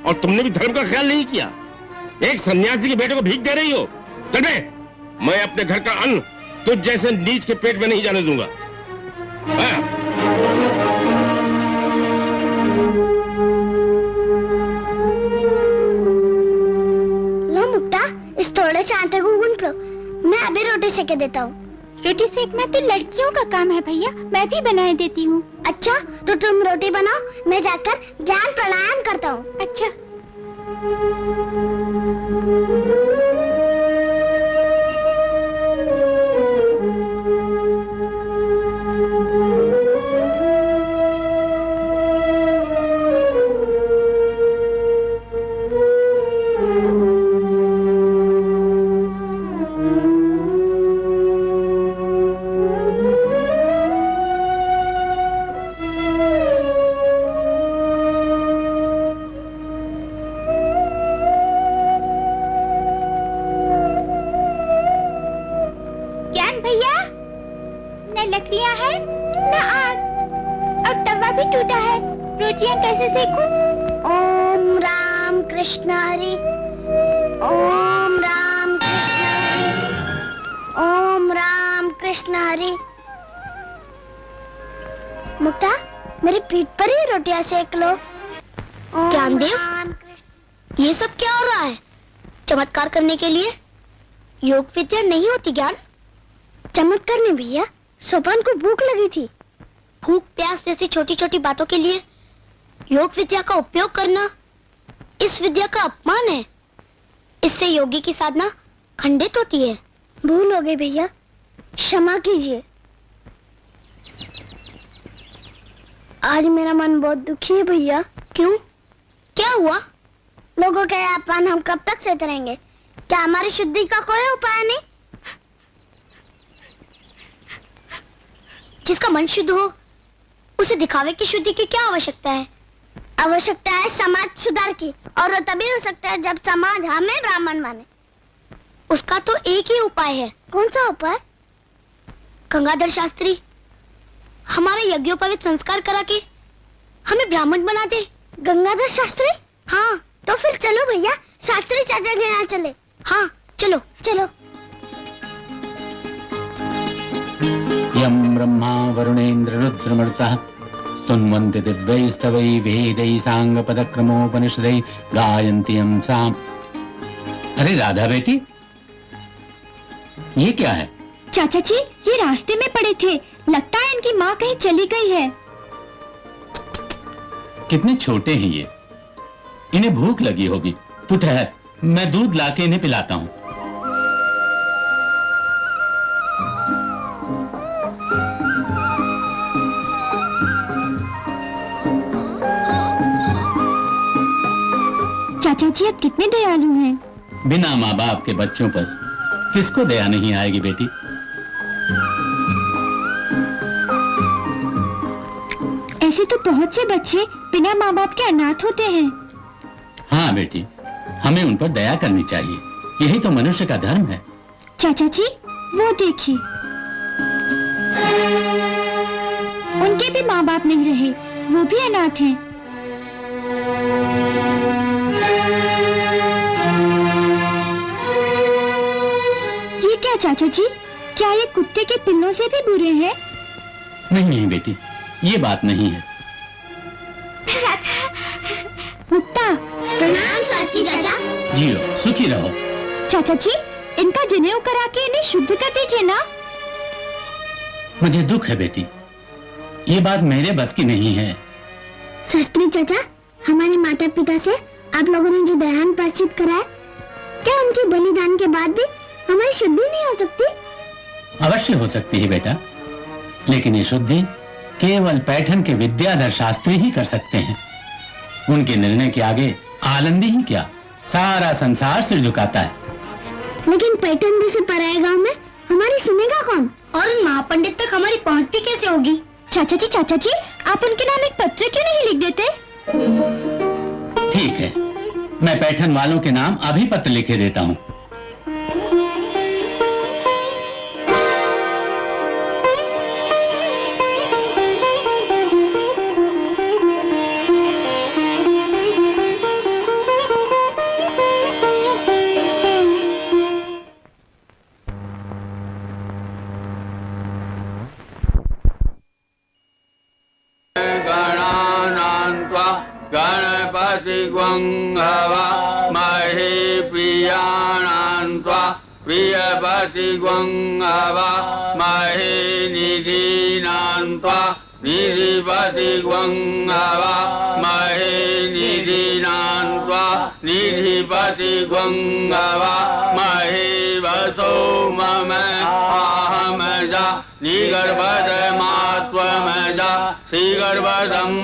और तुमने भी धर्म का ख्याल नहीं किया। एक सन्यासी के बेटे को भीख दे रही हो। चल बे, मैं अपने घर का अन्न तुझ जैसे नीच के पेट में नहीं जाने दूंगा। लो मुक्ता, इस थोड़े से आटे को गूंथ लो, मैं अभी रोटी सेके देता हूँ। रोटी सेकना तो लड़कियों का काम है भैया, मैं भी बनाए देती हूँ। अच्छा, तो तुम रोटी बनाओ, मैं जाकर ज्ञान प्राणायाम करता हूँ। अच्छा। लकड़ियां हैं ना आग, और तवा भी टूटा है, रोटियां कैसे सेकूं? ओम राम कृष्ण हरि, ओम राम कृष्ण हरि, ओम राम कृष्ण हरि। मुक्ता, मेरी पीठ पर ही रोटियां सेक लो। ज्ञानदेव, ये सब क्या हो रहा है? चमत्कार करने के लिए योग विद्या नहीं होती ज्ञान। चमत्कार नहीं भैया, सोपान को भूख लगी थी। भूख प्यास जैसी छोटी छोटी बातों के लिए योग विद्या का उपयोग करना इस विद्या का अपमान है। इससे योगी की साधना खंडित होती है। भूल हो गई भैया, क्षमा कीजिए। आज मेरा मन बहुत दुखी है भैया। क्यों, क्या हुआ? लोगों के अपमान हम कब तक सहते रहेंगे? क्या हमारी शुद्धि का कोई उपाय नहीं? जिसका मन शुद्ध हो उसे दिखावे की शुद्धि की क्या आवश्यकता है? आवश्यकता है समाज सुधार की, और वो तभी हो सकता है जब समाज हमें ब्राह्मण माने। उसका तो एक ही उपाय है। कौन सा उपाय? गंगाधर शास्त्री हमारा यज्ञोपवीत संस्कार करा के हमें ब्राह्मण बना दे। गंगाधर शास्त्री? हाँ, तो फिर चलो भैया, शास्त्री चाचा के यहाँ चले। हाँ चलो चलो। यम ब्रह्मा वरुणेन्द्र रुद्रमरुतः स्तुन्वन्ति दिव्यैस्तवैः वेदैः साङ्गपदक्रमोपनिषदैः गायन्ति यं साम। अरे राधा बेटी, ये क्या है? चाचा जी, ये रास्ते में पड़े थे, लगता है इनकी माँ कहीं चली गई है। कितने छोटे हैं ये, इन्हें भूख लगी होगी। तू ठहर, मैं दूध लाके इन्हें पिलाता हूँ। चाचा जी अब कितने दयालु हैं। बिना माँ बाप के बच्चों पर किसको दया नहीं आएगी बेटी। ऐसे तो बहुत से बच्चे बिना माँ बाप के अनाथ होते हैं। हाँ बेटी, हमें उन पर दया करनी चाहिए, यही तो मनुष्य का धर्म है। चाचा जी वो देखिए, उनके भी माँ बाप नहीं रहे, वो भी अनाथ हैं। ये क्या चाचा जी, क्या ये कुत्ते के पिल्लों से भी बुरे हैं? नहीं नहीं बेटी, ये बात नहीं है। मुक्ता, प्रणाम शास्त्री चाचा। जियो सुखी रहो। चाचा जी इनका जनेऊ करा के इन्हें शुद्ध कर दीजिए ना। मुझे दुख है बेटी, ये बात मेरे बस की नहीं है। शास्त्री चाचा, हमारे माता पिता से आप लोगों ने जो दयान प्रायश्चित कराया, क्या उनके बलिदान के बाद भी हमारी शुद्धि नहीं हो सकती? अवश्य हो सकती है बेटा, लेकिन ये शुद्धि केवल पैठन के विद्याधर शास्त्री ही कर सकते हैं। उनके निर्णय के आगे आलंदी ही क्या, सारा संसार सिर झुकाता है। लेकिन पैठन जैसे पराये गांव में हमारी सुनेगा कौन? और उन महापंडित तक हमारी पहुंच भी कैसे होगी? चाचा जी आप उनके नाम एक पत्र क्यों नहीं लिख देते? ठीक है, मैं पैठन वालों के नाम अभी पत्र लिखे देता हूँ। गणपतिग्वंहवा महे प्रियाणान्त्वा प्रियपतिग्वंहवा महे निधीनान्त्वा निधिपतिग्वंहवा महे निधीनान्त्वा निधिपतिग्वंहवा महे वसो मम आहमजा निगर्भदमात्वमजा श्रीगर्भदम्।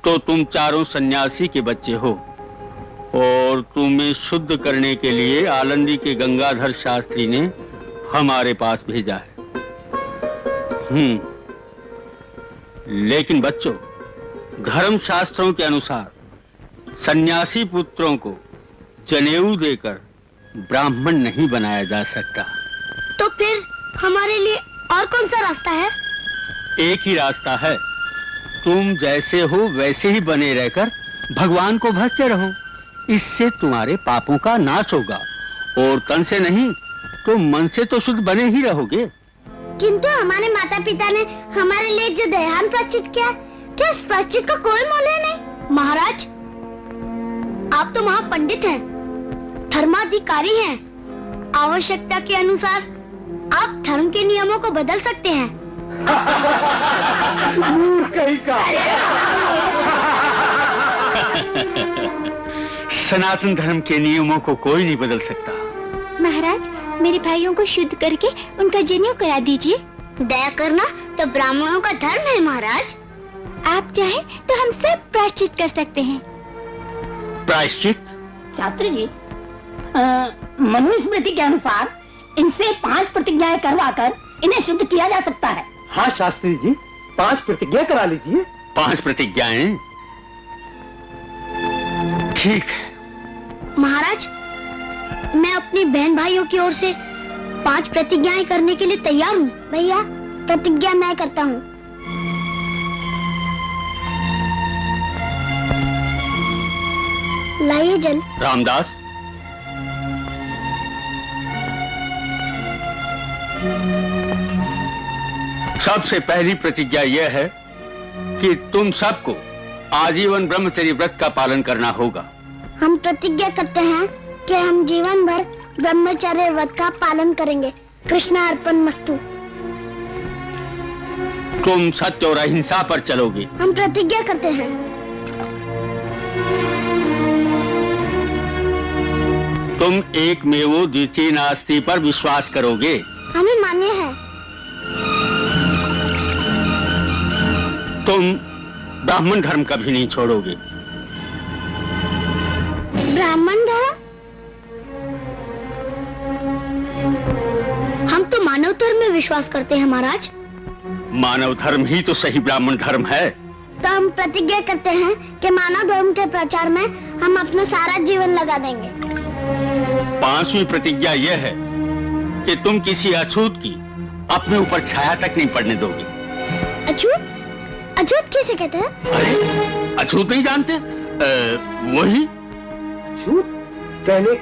तो तुम चारों सन्यासी के बच्चे हो और तुम्हें शुद्ध करने के लिए आलंदी के गंगाधर शास्त्री ने हमारे पास भेजा है। लेकिन बच्चों, धर्म शास्त्रों के अनुसार सन्यासी पुत्रों को जनेऊ देकर ब्राह्मण नहीं बनाया जा सकता। तो फिर हमारे लिए और कौन सा रास्ता है? एक ही रास्ता है, तुम जैसे हो वैसे ही बने रहकर भगवान को भजते रहो। इससे तुम्हारे पापों का नाश होगा और तन से नहीं तो मन से तो शुद्ध बने ही रहोगे। किंतु हमारे माता पिता ने हमारे लिए जो दयान प्रायश्चित किया, क्या उस प्रायश्चित का कोई मोल है नहीं? महाराज, आप तो महापंडित हैं, धर्माधिकारी हैं। आवश्यकता के अनुसार आप धर्म के नियमों को बदल सकते हैं। सनातन धर्म के नियमों को कोई नहीं बदल सकता। महाराज, मेरे भाइयों को शुद्ध करके उनका जनेऊ करा दीजिए। दया करना तो ब्राह्मणों का धर्म है महाराज। आप चाहें तो हम सब प्रायश्चित कर सकते हैं। प्रायश्चित? शास्त्री जी, मनुस्मृति के अनुसार इनसे 5 प्रतिज्ञाएं करवाकर इन्हें शुद्ध किया जा सकता है। हाँ शास्त्री जी, 5 प्रतिज्ञा करा लीजिए। 5 प्रतिज्ञाएं? ठीक है महाराज, मैं अपने बहन भाइयों की ओर से 5 प्रतिज्ञाएं करने के लिए तैयार हूँ। भैया, प्रतिज्ञा मैं करता हूँ। लाइए जल। रामदास, सबसे पहली प्रतिज्ञा यह है कि तुम सबको आजीवन ब्रह्मचर्य व्रत का पालन करना होगा। हम प्रतिज्ञा करते हैं कि हम जीवन भर ब्रह्मचर्य व्रत का पालन करेंगे। कृष्णा अर्पण मस्तु। तुम सत्य और अहिंसा पर चलोगे। हम प्रतिज्ञा करते हैं। तुम एकमेव द्वितीय नास्ति पर विश्वास करोगे। हमें मान्य है। तुम ब्राह्मण धर्म कभी नहीं छोड़ोगे। ब्राह्मण धर्म? हम तो मानव धर्म में विश्वास करते हैं महाराज। मानव धर्म ही तो सही ब्राह्मण धर्म है। तो हम प्रतिज्ञा करते हैं कि मानव धर्म के प्रचार में हम अपना सारा जीवन लगा देंगे। 5वीं प्रतिज्ञा यह है कि तुम किसी अछूत की अपने ऊपर छाया तक नहीं पड़ने दोगे। अछूत? अछूत किसे कहते हैं? अरे, अछूत नहीं जानते? वही अछूत? कहने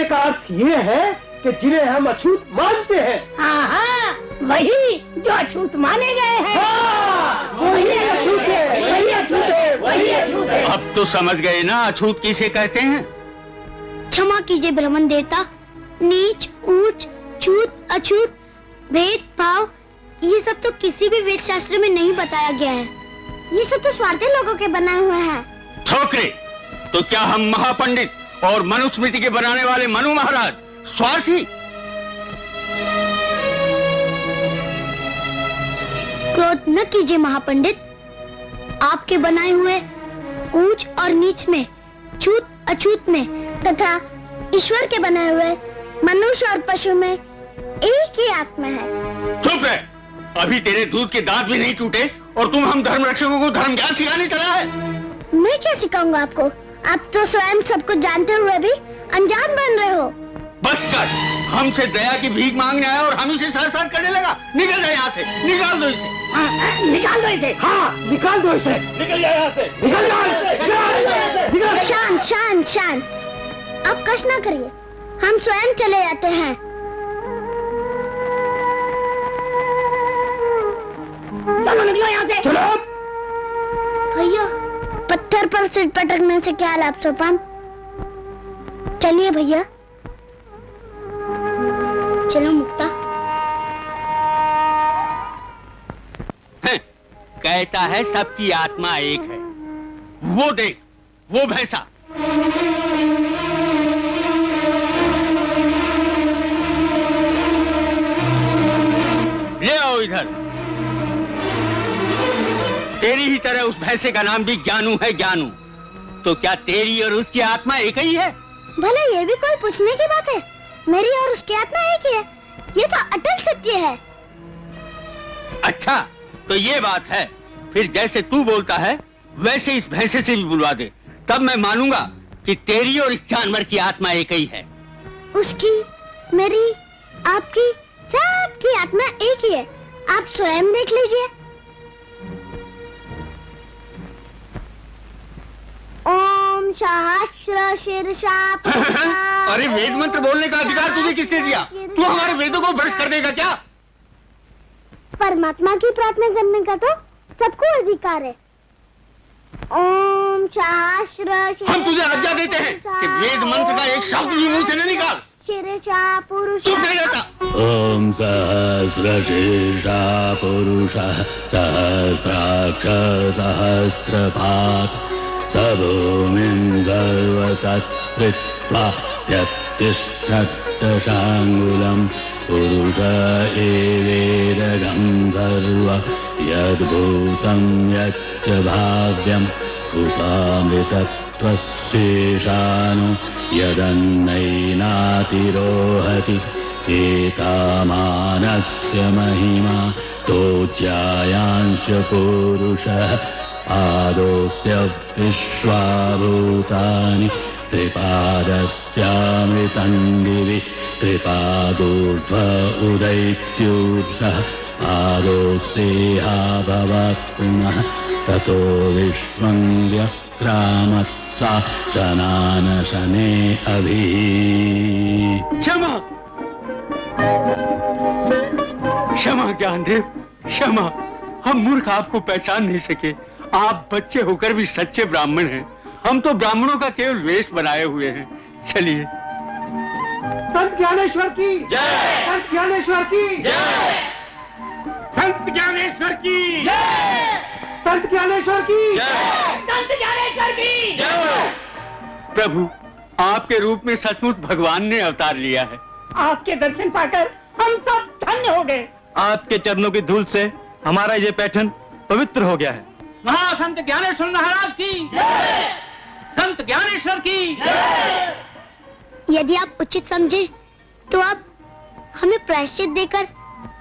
का अर्थ ये है कि जिन्हें हम अछूत मानते हैं। हाँ हाँ, वही जो अछूत माने गए हैं। हाँ, वही अछूत है, वही अछूत है, वही अछूत है। अब तो समझ गए ना अछूत किसे कहते हैं? क्षमा कीजिए ब्राह्मण देवता, नीच, ऊंच, छूत, अछूत, भेद भाव, ये सब तो किसी भी वेद शास्त्र में नहीं बताया गया है। ये सब तो स्वार्थी लोगों के बनाए हुए हैं। छोकरे, तो क्या हम महापंडित और मनुस्मृति के बनाने वाले मनु महाराज स्वार्थी? क्रोध न कीजिए महापंडित। आपके बनाए हुए ऊंच और नीच में, छूत अछूत में तथा ईश्वर के बनाए हुए मनुष्य और पशु में एक ही आत्मा है। चुप है, अभी तेरे दूध के दांत भी नहीं टूटे और तुम हम धर्म रक्षकों को धर्म ज्ञान सिखाने चला है। मैं क्या सिखाऊंगा आपको? आप तो स्वयं सब कुछ जानते हुए भी अनजान बन रहे हो। बस कर, हमसे दया की भीख मांगने आया और हम इसे साथ करने लगा। निकल जाए यहाँ से, निकाल दो इसे। निकाल दो इसे। हाँ, निकाल दो इसे। निकल जाए यहाँ से, निकल जाओ। शांत शांत शांत, आप कष्ट ना करिए, हम स्वयं चले जाते हैं। चलो निकलो यहाँ से। चलो। भैया, पत्थर पर सिर पटकने से क्या लाभ सोपान? चलिए भैया। चलो मुक्ता। कहता है सबकी आत्मा एक है। वो देख, वो भैंसा। ले आओ इधर। तेरी ही तरह उस भैंसे का नाम भी ज्ञानू है। ज्ञानू, तो क्या तेरी और उसकी आत्मा एक ही है? भला ये भी कोई पूछने की बात है? मेरी और उसकी आत्मा एक ही है, ये तो अटल सत्य है। अच्छा, तो ये बात है। फिर जैसे तू बोलता है वैसे इस भैंसे से भी बुलवा दे, तब मैं मानूंगा कि तेरी और इस जानवर की आत्मा एक ही है। उसकी, मेरी, आपकी, सबकी आत्मा एक ही है। आप स्वयं देख लीजिए। ओम सहस्र शीर्षा। अरे वेद मंत्र बोलने का अधिकार तुझे किसने दिया? तू हमारे वेदों को भ्रष्ट कर देगा क्या? परमात्मा की प्रार्थना करने का तो सबको अधिकार है। ओम सहस्र। हम तुझे आज्ञा देते हैं कि वेद मंत्र का एक शब्द भी मुंह से न निकाल। शीर्षा पुरुष। चुप नहीं रहता। ओम सहस्र शीर्षा पुरुष सहस्राक्ष सहस्रपात सबोमिं सर्वतत्वित् यत्तिष्ठत्तशाङ्गुलं पुरुष एवेदगं सर्व यद्भूतं यच्च भाव्यं भूतामृतत्वशेषानु यदन्नैनातिरोहति एतामानस्य महिमा तोज्यायांश पुरुषः पादोऽस्य विश्वाभूतानि त्रिपादस्यामृतं दिवि त्रिपादोर्ध्व उदैत्युर्सः पादोऽस्येहा भवत् पुनः ततो विश्वं व्यक्रामत्सा शनानशने अभिः। क्षमा क्षमा ज्ञानदेव, क्षमा। हम मूर्ख आपको पहचान नहीं सके। आप बच्चे होकर भी सच्चे ब्राह्मण हैं। हम तो ब्राह्मणों का केवल वेश बनाए हुए हैं। चलिए। संत ज्ञानेश्वर की जय, संत ज्ञानेश्वर की जय, संत ज्ञानेश्वर की जय, संत ज्ञानेश्वर की जय, संत ज्ञानेश्वर की जय। प्रभु, आपके रूप में सचमुच भगवान ने अवतार लिया है। आपके दर्शन पाकर हम सब धन्य हो गए। आपके चरणों की धूल से हमारा ये पैठन पवित्र हो गया है। महासंत ज्ञानेश्वर महाराज की जय, संत ज्ञानेश्वर की जय। यदि आप उचित समझे तो आप हमें प्रायश्चित देकर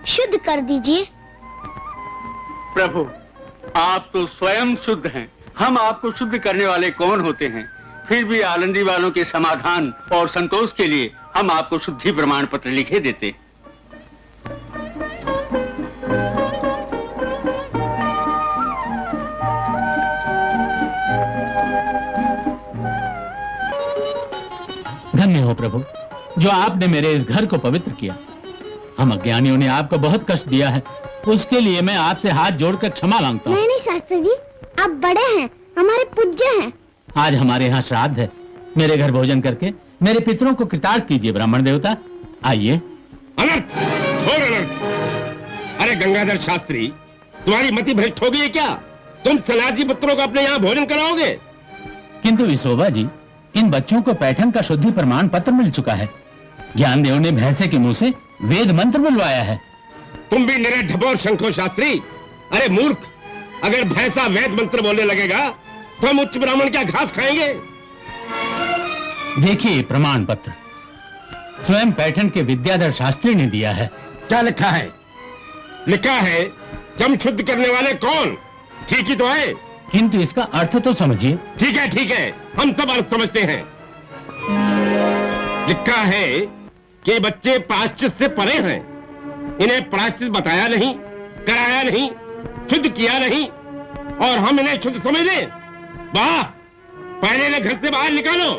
शुद्ध कर दीजिए। प्रभु, आप तो स्वयं शुद्ध हैं। हम आपको शुद्ध करने वाले कौन होते हैं? फिर भी आलंदी वालों के समाधान और संतोष के लिए हम आपको शुद्धि प्रमाण पत्र लिखे देते। धन्य हो प्रभु, जो आपने मेरे इस घर को पवित्र किया। हम अज्ञानियों ने आपको बहुत कष्ट दिया है, उसके लिए मैं आपसे हाथ जोड़कर क्षमा मांगता हूँ। नहीं शास्त्री जी, आप बड़े हैं, हमारे पूज्य हैं। आज हमारे यहाँ श्राद्ध है। मेरे घर भोजन करके मेरे पितरों को कृतार्थ कीजिए ब्राह्मण देवता। आइए। अनर्थ, घोर अनर्थ। अरे गंगाधर शास्त्री, तुम्हारी मति भ्रष्ट हो गई है क्या? तुम सन्यासी पुत्रों को अपने यहाँ भोजन कराओगे? किंतु विशोबा जी, इन बच्चों को पैठन का शुद्धि प्रमाण पत्र मिल चुका है। ज्ञानदेव ने भैंसे के मुंह से वेद मंत्र बुलवाया है। तुम भी निरे ढपोर शंखो शास्त्री। अरे मूर्ख, अगर भैंसा वेद मंत्र बोलने लगेगा तो हम उच्च ब्राह्मण क्या घास खाएंगे? देखिए प्रमाण पत्र स्वयं पैठन के विद्याधर शास्त्री ने दिया है। क्या लिखा है? लिखा है जम शुद्ध करने वाले कौन? ठीक ही तो है। किंतु इसका अर्थ तो समझिए। ठीक है, हम सब अर्थ समझते हैं। लिखा है कि बच्चे प्रायश्चित से परे हैं। इन्हें प्रायश्चित बताया नहीं, कराया नहीं, शुद्ध किया नहीं, और हम इन्हें शुद्ध समझ लें? वाह! पहले इन्हें घर से बाहर निकालो।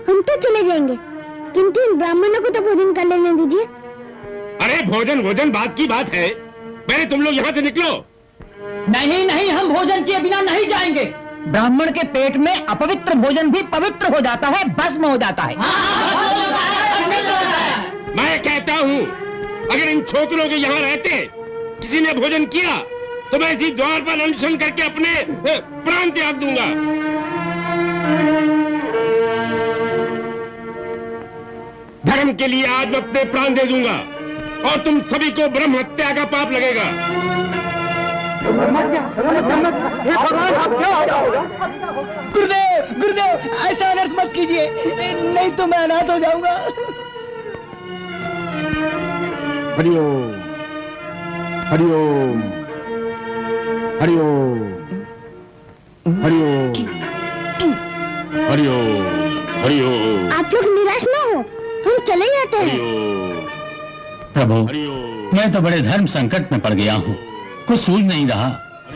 हम तो चले जाएंगे, किंतु इन ब्राह्मणों को तो भोजन कर लेने दीजिए। अरे भोजन बात की बात है। पहले तुम लोग यहाँ से निकलो। नहीं, हम भोजन किए बिना नहीं जाएंगे। ब्राह्मण के पेट में अपवित्र भोजन भी पवित्र हो जाता है, भस्म हो जाता है। मैं कहता हूँ, अगर इन छोकरों के यहाँ रहते किसी ने भोजन किया तो मैं इसी द्वार पर अनशन करके अपने प्राण त्याग दूंगा। धर्म के लिए आज मैं अपने प्राण दे दूंगा और तुम सभी को ब्रह्म हत्या का पाप लगेगा। गुरुदेव, ऐसा अनर्थ मत कीजिए, नहीं तो मैं अनाथ हो जाऊंगा। हरिओम, हरिओम, हरिओम, हरिओम, हरिओम, हरिओम। आप लोग निराश ना हो, हम चले जाते हैं। प्रभु, मैं तो बड़े धर्म संकट में पड़ गया हूँ। कुछ सूझ नहीं रहा,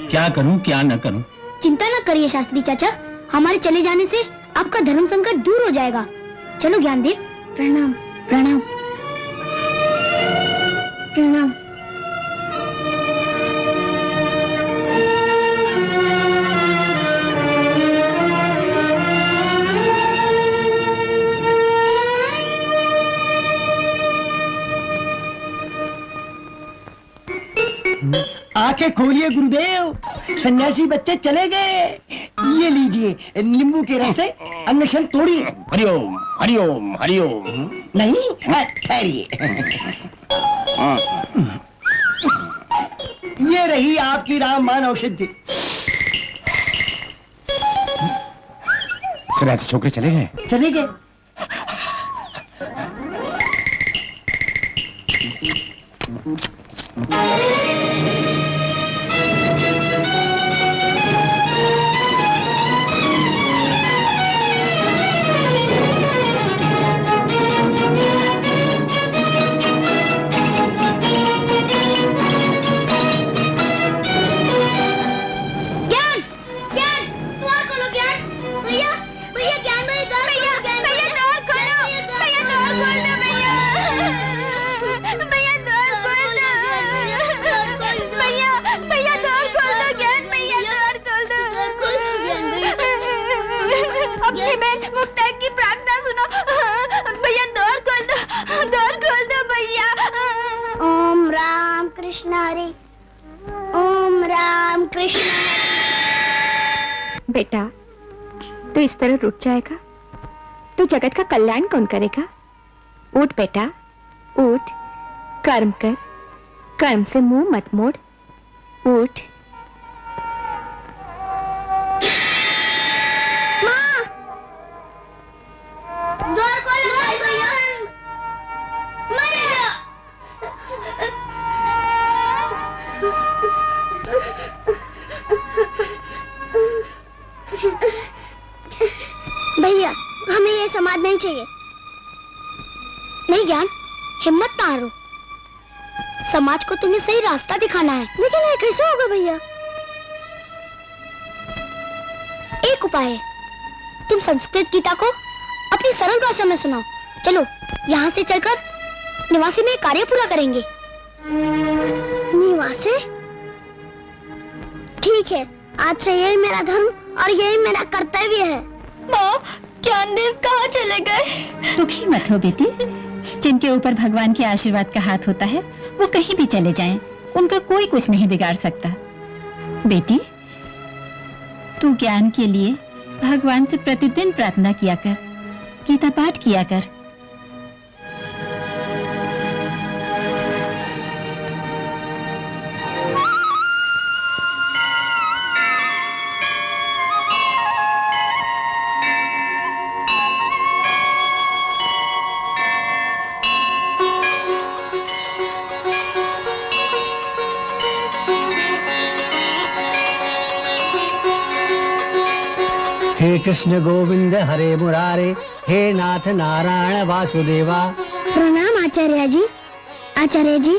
क्या करूं क्या न करूं। चिंता न करिए शास्त्री चाचा, हमारे चले जाने से आपका धर्म संकट दूर हो जाएगा। चलो ज्ञानदेव, प्रणाम प्रणाम प्रणाम। आंखें खोलिए गुरुदेव, सन्यासी बच्चे चले गए। ये लीजिए नींबू के रस से अन्वेषण तोड़िए। हरिओम हरिओम हरिओम। नहीं ठहरिए। ये रही आपकी रामबाण औषधि। सर ऐसे छोकरे चले गए? चले गए। अपनी बहन मुक्ता की प्रार्थना सुनो भैया, द्वार खोल दो भैया। ओम राम कृष्ण हरे, ओम राम कृष्ण। बेटा तू इस तरह रुक जाएगा तो जगत का कल्याण कौन करेगा? उठ बेटा उठ, कर्म कर, कर्म से मुंह मत मोड़, उठ। द्वार खोलो भैया। भैया हमें ये समाज नहीं चाहिए। नहीं ज्ञान, हिम्मत ना हारो, समाज को तुम्हें सही रास्ता दिखाना है। लेकिन ये कैसे होगा भैया? एक उपाय है, तुम संस्कृत गीता को अपनी सरल भाषा में सुनाओ। चलो यहाँ से चलकर निवासी में कार्य पूरा करेंगे। निवासी? ठीक है, आज से यही मेरा धर्म और यही मेरा कर्तव्य है। माँ, ज्ञानदेव कहाँ चले गए? दुखी मत हो बेटी, जिनके ऊपर भगवान के आशीर्वाद का हाथ होता है वो कहीं भी चले जाएं, उनका कोई कुछ नहीं बिगाड़ सकता। बेटी तू ज्ञान के लिए भगवान से प्रतिदिन प्रार्थना किया कर, गीता पाठ किया कर। हे कृष्ण गोविंद हरे मुरारे, हे नाथ नारायण वासुदेवा। प्रणाम आचार्य जी। आचार्य जी,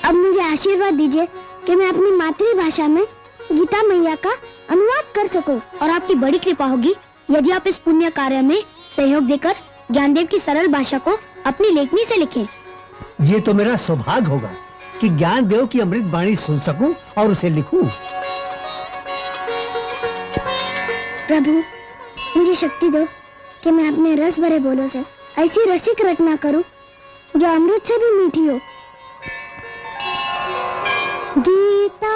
अब मुझे आशीर्वाद दीजिए कि मैं अपनी मातृभाषा में गीता मैया का अनुवाद कर सकूं, और आपकी बड़ी कृपा होगी यदि आप इस पुण्य कार्य में सहयोग देकर ज्ञानदेव की सरल भाषा को अपनी लेखनी से लिखें। ये तो मेरा सौभाग्य होगा कि ज्ञानदेव की अमृत वाणी सुन सकूं और उसे लिखूं। प्रभु मुझे शक्ति दो कि मैं अपने रस भरे बोलों से ऐसी रसिक रचना करूं जो अमृत से भी मीठी हो। गीता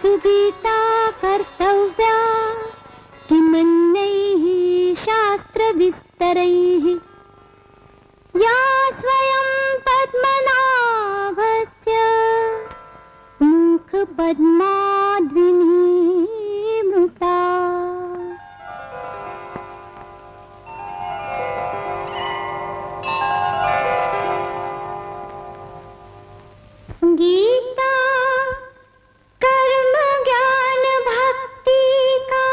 सुगीता कर्तव्या किमन्यैः शास्त्र विस्तरैः या स्वयं पद्मनाभस्य मुख पद्माद्विनिमृता। गीता कर्म ज्ञान भक्ति का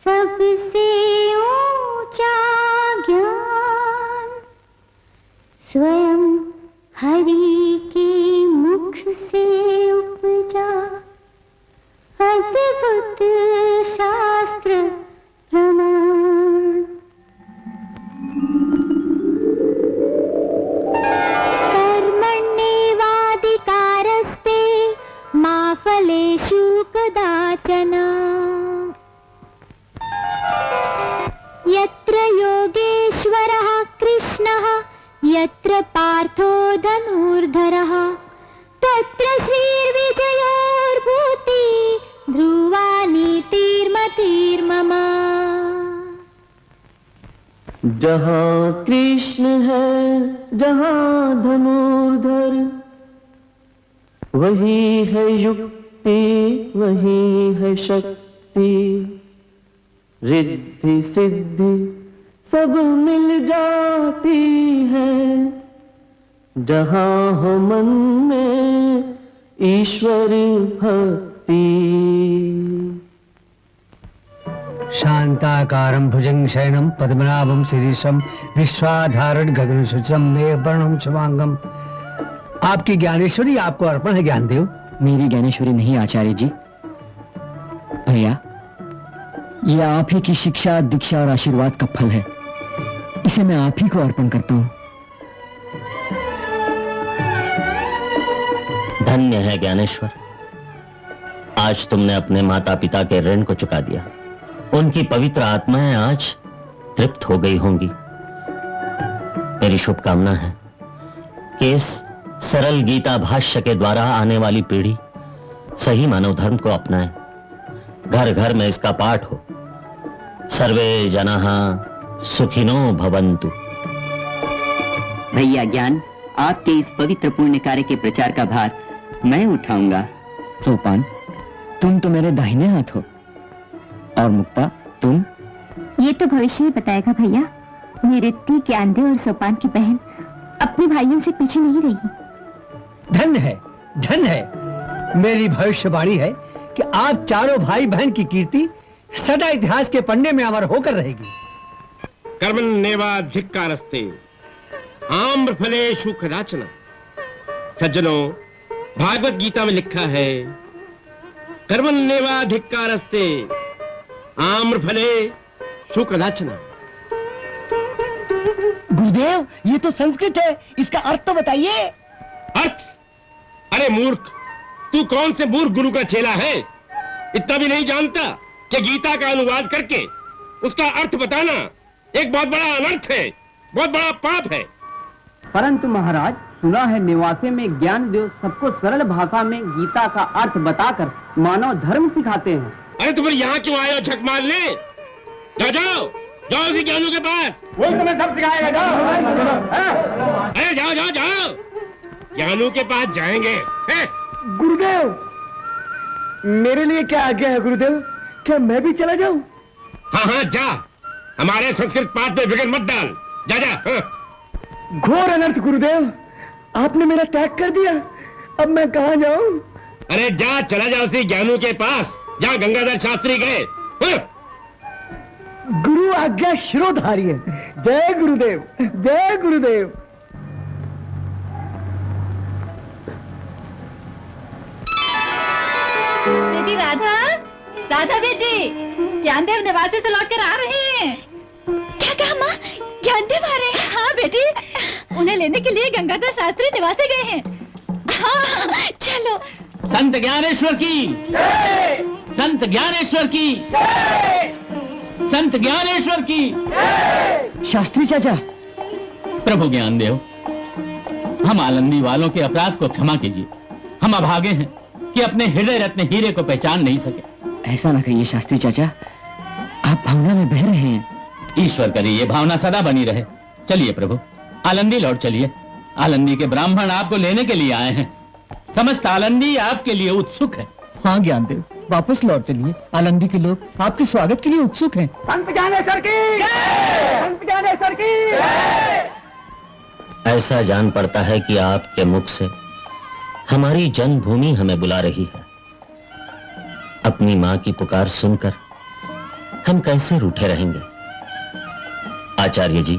सबसे ऊंचा ज्ञान, स्वयं हरि के मुख से उपजा अद्भुत शास्त्र प्रमाण। कर्मण्येवाधिकारस्ते मा फलेषु कदाचन, यत्र योगेश्वरः कृष्णः यत्र पार्थो धनुर्धरः तत्र श्रीर्विजयोर्भूति ध्रुवा नीतिर्मतिर्मतिः। जहाँ कृष्ण है जहाँ धनुर्धर, वही है युक्ति वही है शक्ति, रिद्धि सिद्धि सब मिल जाती है, जहाँ हो मन में ईश्वरी भक्ति। शांताकारं भुजंग शयनं पद्मनाभं शिरीषं विश्वाधारण गगनसदृशं मेघवर्णं शुभांगं। आपकी ज्ञानेश्वरी आपको अर्पण है ज्ञानदेव। मेरी ज्ञानेश्वरी नहीं आचार्य जी। भैया, ये आप ही की शिक्षा दीक्षा और आशीर्वाद का फल है, इसे मैं आप ही को अर्पण करता हूँ। धन्य है ज्ञानेश्वर, आज तुमने अपने माता पिता के ऋण को चुका दिया। उनकी पवित्र आत्माएं आज तृप्त हो गई होंगी। मेरी शुभकामना है कि इस सरल गीता भाष्य के द्वारा आने वाली पीढ़ी सही मानव धर्म को अपनाए, घर घर में इसका पाठ हो। सर्वे जनाः सुखिनो भवन्तु। भैया ज्ञान, आपके इस पवित्र पुण्य कार्य के प्रचार का भार मैं उठाऊंगा। सोपान, तुम तो मेरे दाहिने हाथ हो, और मुक्ता तुम? ये तो भविष्य ही बताएगा भैया। निरृति, ज्ञानदेव और सोपान की बहन अपने भाइयों से पीछे नहीं रही। धन्य है मेरी भविष्यवाणी है कि आप चारों भाई बहन की कीर्ति सदा इतिहास के पन्ने में अमर होकर रहेगी। कर्मण्येवाधिकारस्ते आम्रफलेषु कदाचन। सज्जनों, भागवत गीता में लिखा है कर्मण्येवाधिकारस्ते आम्रफले शुकदाचन। गुरुदेव, ये तो संस्कृत है, इसका अर्थ तो बताइए। अर्थ? अरे मूर्ख, तू कौन से मूर्ख गुरु का चेला है? इतना भी नहीं जानता कि गीता का अनुवाद करके उसका अर्थ बताना एक बहुत बड़ा अनर्थ है, बहुत बड़ा पाप है। परंतु महाराज, सुना है निवासे में ज्ञानदेव सबको सरल भाषा में गीता का अर्थ बताकर मानव धर्म सिखाते हैं। अरे तुम यहाँ क्यों आए हो झक मारने? जाओ जाओ उसी ज्ञानू के पास, वो तुम्हें सब सिखाएगा। जाओ, अरे जाओ जाओ जाओ, ज्ञानू के पास जाएंगे। गुरुदेव, मेरे लिए क्या आज्ञा है गुरुदेव? क्या मैं भी चला जाऊं? हाँ हाँ जा, हमारे संस्कृत पाठ में विघ्न मत डाल। जा जा। हाँ। घोर अनर्थ गुरुदेव, आपने मेरा त्याग कर दिया, अब मैं कहाँ जाऊं? अरे जा, चला जा उसी ज्ञानू के पास जहाँ गंगाधर शास्त्री गए। गुरु आज्ञा शिरोधारी है। जय गुरुदेव, जय गुरुदेव। बेटी राधा, राधा बेटी, ज्ञानदेव निवासी से लौटकर आ रहे हैं। क्या कहा माँ? ज्ञानदेव आ रहे हैं? हाँ बेटी, उन्हें लेने के लिए गंगाधर शास्त्री निवासी गए हैं। हाँ, चलो। संत ज्ञानेश्वर की, संत ज्ञानेश्वर की, संत ज्ञानेश्वर की। शास्त्री चाचा। प्रभु ज्ञानदेव, हम आलंदी वालों के अपराध को क्षमा कीजिए। हम अभागे हैं कि अपने हृदय रत्न हीरे को पहचान नहीं सके। ऐसा ना कहिए शास्त्री चाचा, आप भावना में बह रहे हैं। ईश्वर करे ये भावना सदा बनी रहे। चलिए प्रभु, आलंदी लौट चलिए। आलंदी के ब्राह्मण आपको लेने के लिए आए हैं। समस्त आलंदी आपके लिए उत्सुक है। हाँ ज्ञानदेव, वापस लौट चलिए। आलंदी के लोग आपके स्वागत के लिए उत्सुक हैं। संत ज्ञानेश्वर की, संत ज्ञानेश्वर की। ऐसा जान पड़ता है कि आपके मुख से हमारी जन्मभूमि हमें बुला रही है। अपनी मां की पुकार सुनकर हम कैसे रूठे रहेंगे? आचार्य जी,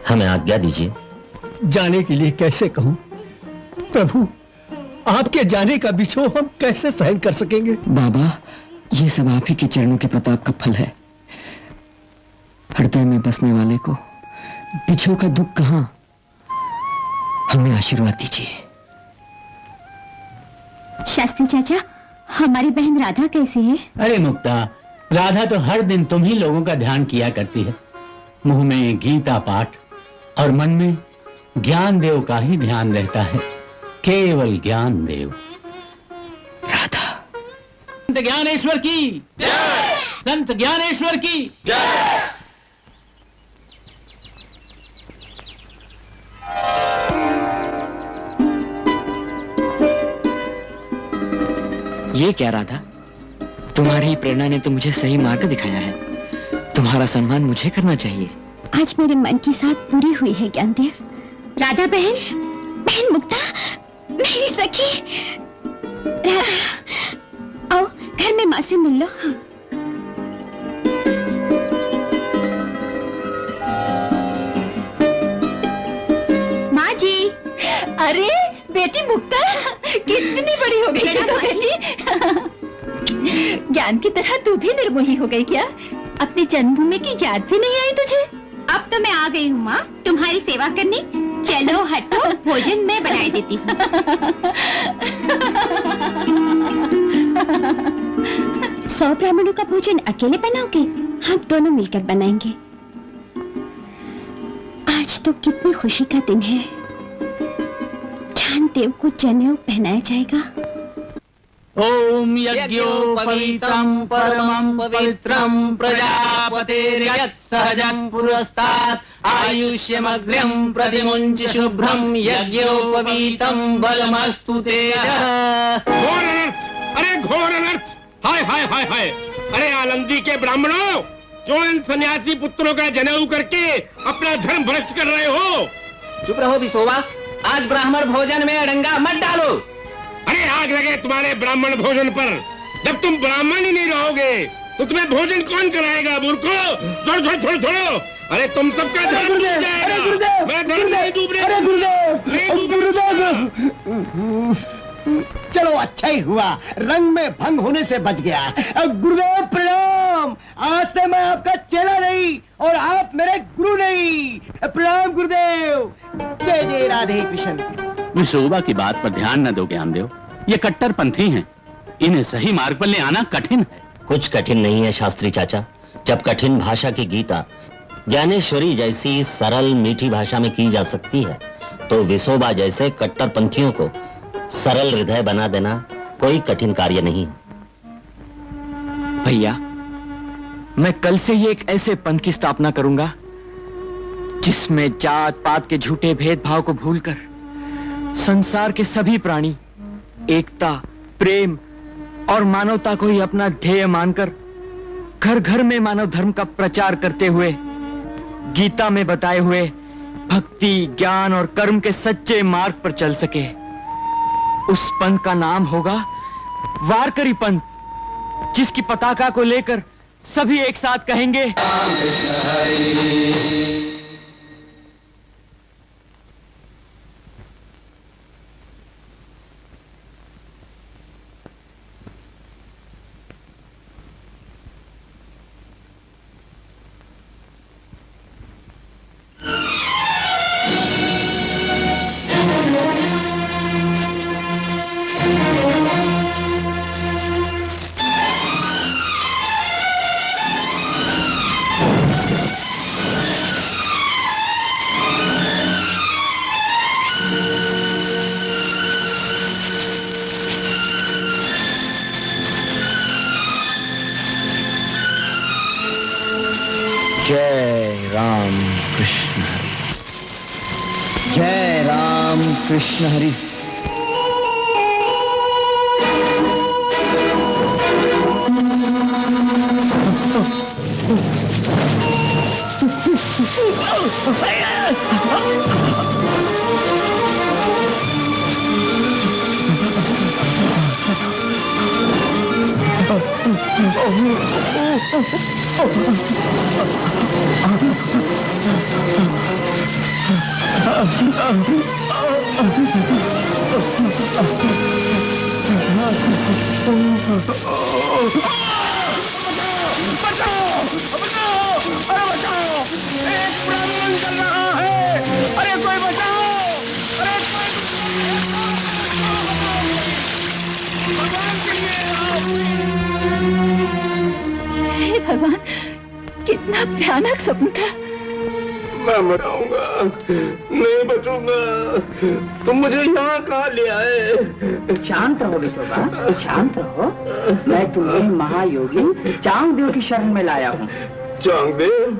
हमें आज्ञा दीजिए। जाने के लिए कैसे कहूं प्रभु, आपके जाने का बिछोह हम कैसे सहन कर सकेंगे? बाबा, ये सब आप ही के चरणों के प्रताप का फल है। हृदय में बसने वाले को बिछोह का दुख कहां? हमें आशीर्वाद दीजिए। शास्त्री चाचा, हमारी बहन राधा कैसी है? अरे मुक्ता, राधा तो हर दिन तुम ही लोगों का ध्यान किया करती है। मुंह में गीता पाठ और मन में ज्ञानदेव का ही ध्यान रहता है। केवल ज्ञानदेव। राधा। संत ज्ञानेश्वर की जय, संत ज्ञानेश्वर की जय। ये क्या राधा, तुम्हारी प्रेरणा ने तो मुझे सही मार्ग दिखाया है। तुम्हारा सम्मान मुझे करना चाहिए। आज मेरे मन की साथ पूरी हुई है ज्ञानदेव। राधा बहन, बहन मुक्ता, मेरी सखी राधा, आओ घर में माँ से मिल लो। माँ जी। अरे बेटी मुक्ता, कितनी बड़ी हो गई तो बेटी। ज्ञान की तरह तू भी निर्मोही हो गई क्या? अपनी जन्मभूमि की याद भी नहीं आई तुझे? अब तो मैं आ गई हूँ माँ, तुम्हारी सेवा करने। चलो हटो, भोजन मैं बना देती हूँ। 100 ब्राह्मणों का भोजन अकेले बनाओगे? हम दोनों मिलकर बनाएंगे। आज तो कितनी खुशी का दिन है। ज्ञानदेव को जनेऊ पहनाया जाएगा। ओम यज्ञोपवीतं परमं पवित्रं प्रजापतेर्यत् सहजं पुरस्तात् आयुष्यमग्र्यं प्रतिमुञ्च शुभ्रं यज्ञोपवीतं बलमस्तु ते। घोर अनर्थ! अरे घोर अनर्थ! हाय हाय हाय हाय! अरे आलंदी के ब्राह्मणों, जो इन सन्यासी पुत्रों का जनेऊ करके अपना धर्म भ्रष्ट कर रहे हो। चुप रहो बिसोबा, आज ब्राह्मण भोजन में अड़ंगा मत डालो। अरे आग लगे तुम्हारे ब्राह्मण भोजन पर। जब तुम ब्राह्मण ही नहीं रहोगे तो तुम्हें भोजन कौन कराएगा? मूर्खो, छोड़ो छोड़ो छोड़ो छोड़ो। अरे तुम सबका धर्म डूब जाएगा। मैं धर्म नहीं डूब रहा। अरे गुरुदेव, चलो अच्छा ही हुआ, रंग में भंग होने से बच गया। गुरुदेव प्रणाम। आज से मैं आपका चेला नहीं और आप मेरे गुरु नहीं। प्रणाम गुरुदेव। जय जय राधे कृष्ण। विशोबा की बात पर ध्यान न दो ज्ञानदेव, ये कट्टरपंथी हैं, इन्हें सही मार्ग पर ले आना कठिन है। कुछ कठिन नहीं है शास्त्री चाचा। जब कठिन भाषा की गीता ज्ञानेश्वरी जैसी सरल मीठी भाषा में की जा सकती है, तो विशोबा जैसे कट्टरपंथियों को सरल हृदय बना देना कोई कठिन कार्य नहीं है। भैया, मैं कल से ही एक ऐसे पंथ की स्थापना करूंगा जिसमें जात पात के झूठे भेदभाव को भूलकर संसार के सभी प्राणी एकता, प्रेम और मानवता को ही अपना ध्येय मानकर घर घर में मानव धर्म का प्रचार करते हुए गीता में बताए हुए भक्ति, ज्ञान और कर्म के सच्चे मार्ग पर चल सके। उस पंथ का नाम होगा वारकरी पंथ, जिसकी पताका को लेकर सभी एक साथ कहेंगे, जय राम कृष्ण हरि, जय राम कृष्ण हरि। भगवान, कितना भयानक स्वप्न था। मैं मराऊंगा, नहीं बचूंगा। तुम मुझे यहाँ कहाँ ले आए? शांत रहो विशोबा, शांत रहो। मैं तुम्हें महायोगी चांगदेव की शरण में लाया हूँ। चांगदेव?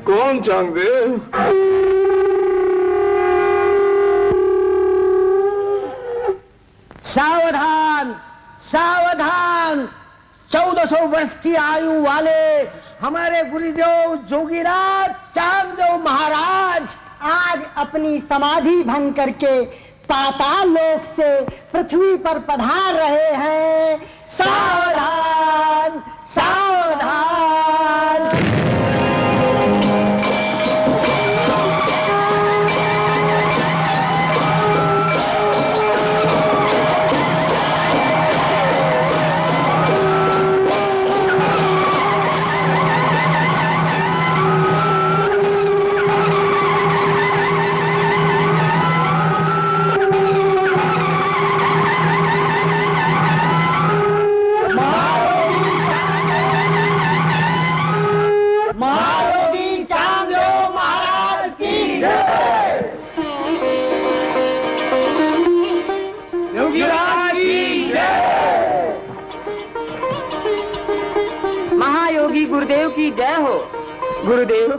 कौन चांगदेव? सावधान, सावधान। 1400 वर्ष की आयु वाले हमारे गुरुदेव जोगीराज चांगदेव महाराज आज अपनी समाधि भंग करके पाताल लोक से पृथ्वी पर पधार रहे हैं। सावधान सावधान। महायोगी गुरुदेव की जय हो। गुरुदेव,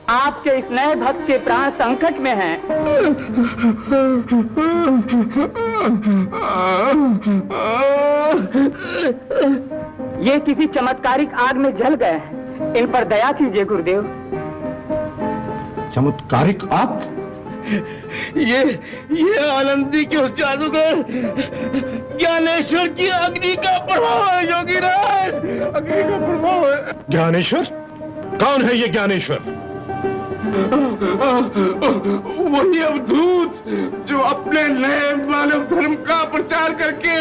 आपके इस नए भक्त के प्राण संकट में हैं। ये किसी चमत्कारिक आग में जल गए हैं, इन पर दया कीजिए गुरुदेव। चमत्कारिक आग? ये आनंदी के उस जादूगर ज्ञानेश्वर की अग्नि का प्रभाव है योगीराज, अग्नि का प्रभाव है। ज्ञानेश्वर? कौन है ये ज्ञानेश्वर? वही अवधूत जो अपने नए मानव धर्म का प्रचार करके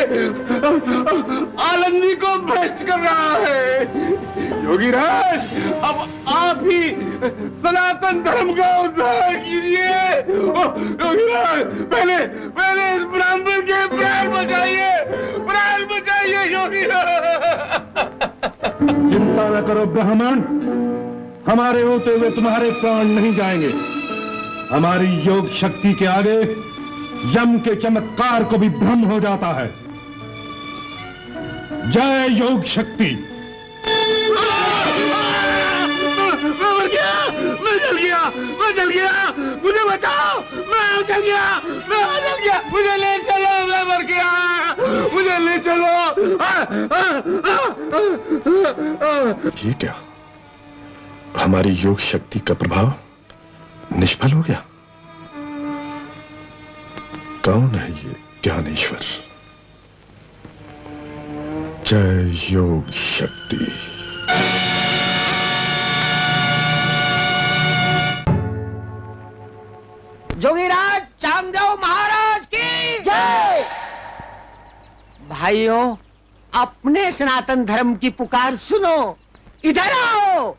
आनंदी को भ्रष्ट कर रहा है। योगीराज, अब आप ही सनातन धर्म का उद्धार कीजिए। योगीराज, पहले इस ब्राह्मण के प्राण बचाइए योगीराज। चिंता न करो ब्राह्मण, हमारे होते हुए तुम्हारे प्राण नहीं जाएंगे। हमारी योग शक्ति के आगे यम के चमत्कार को भी भ्रम हो जाता है। जय योग शक्ति। मैं जल गया, मुझे बचाओ, मैं जल गया, मुझे ले चलो, मैं मर गया, मुझे ले चलो। ये क्या, हमारी योग शक्ति का प्रभाव निष्फल हो गया? कौन है ये ज्ञानेश्वर? जय योग शक्ति। जोगीराज चांगदेव महाराज की जय। भाइयों, अपने सनातन धर्म की पुकार सुनो। इधर आओ,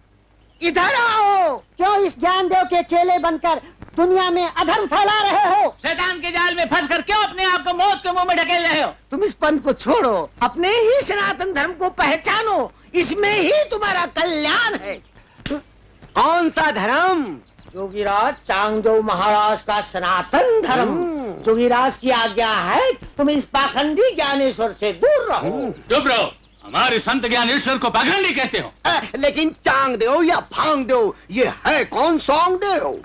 इधर आओ। क्यों इस ज्ञानदेव के चेले बनकर दुनिया में अधर्म फैला रहे हो? शैतान के जाल में फंसकर क्यों अपने आप को मौत के मुंह में ढकेल रहे हो? तुम इस पंथ को छोड़ो, अपने ही सनातन धर्म को पहचानो, इसमें ही तुम्हारा कल्याण है। कौन सा धर्म? जोगीराज चांगदेव महाराज का सनातन धर्म। जोगीराज की आज्ञा है तुम इस पाखंडी ज्ञानेश्वर से दूर रहो। चुप रहो, हमारे संत ज्ञानेश्वर को पाखंडी कहते हो। लेकिन चांगदेव या फांगदेव, ये है कौन सौंगदेव?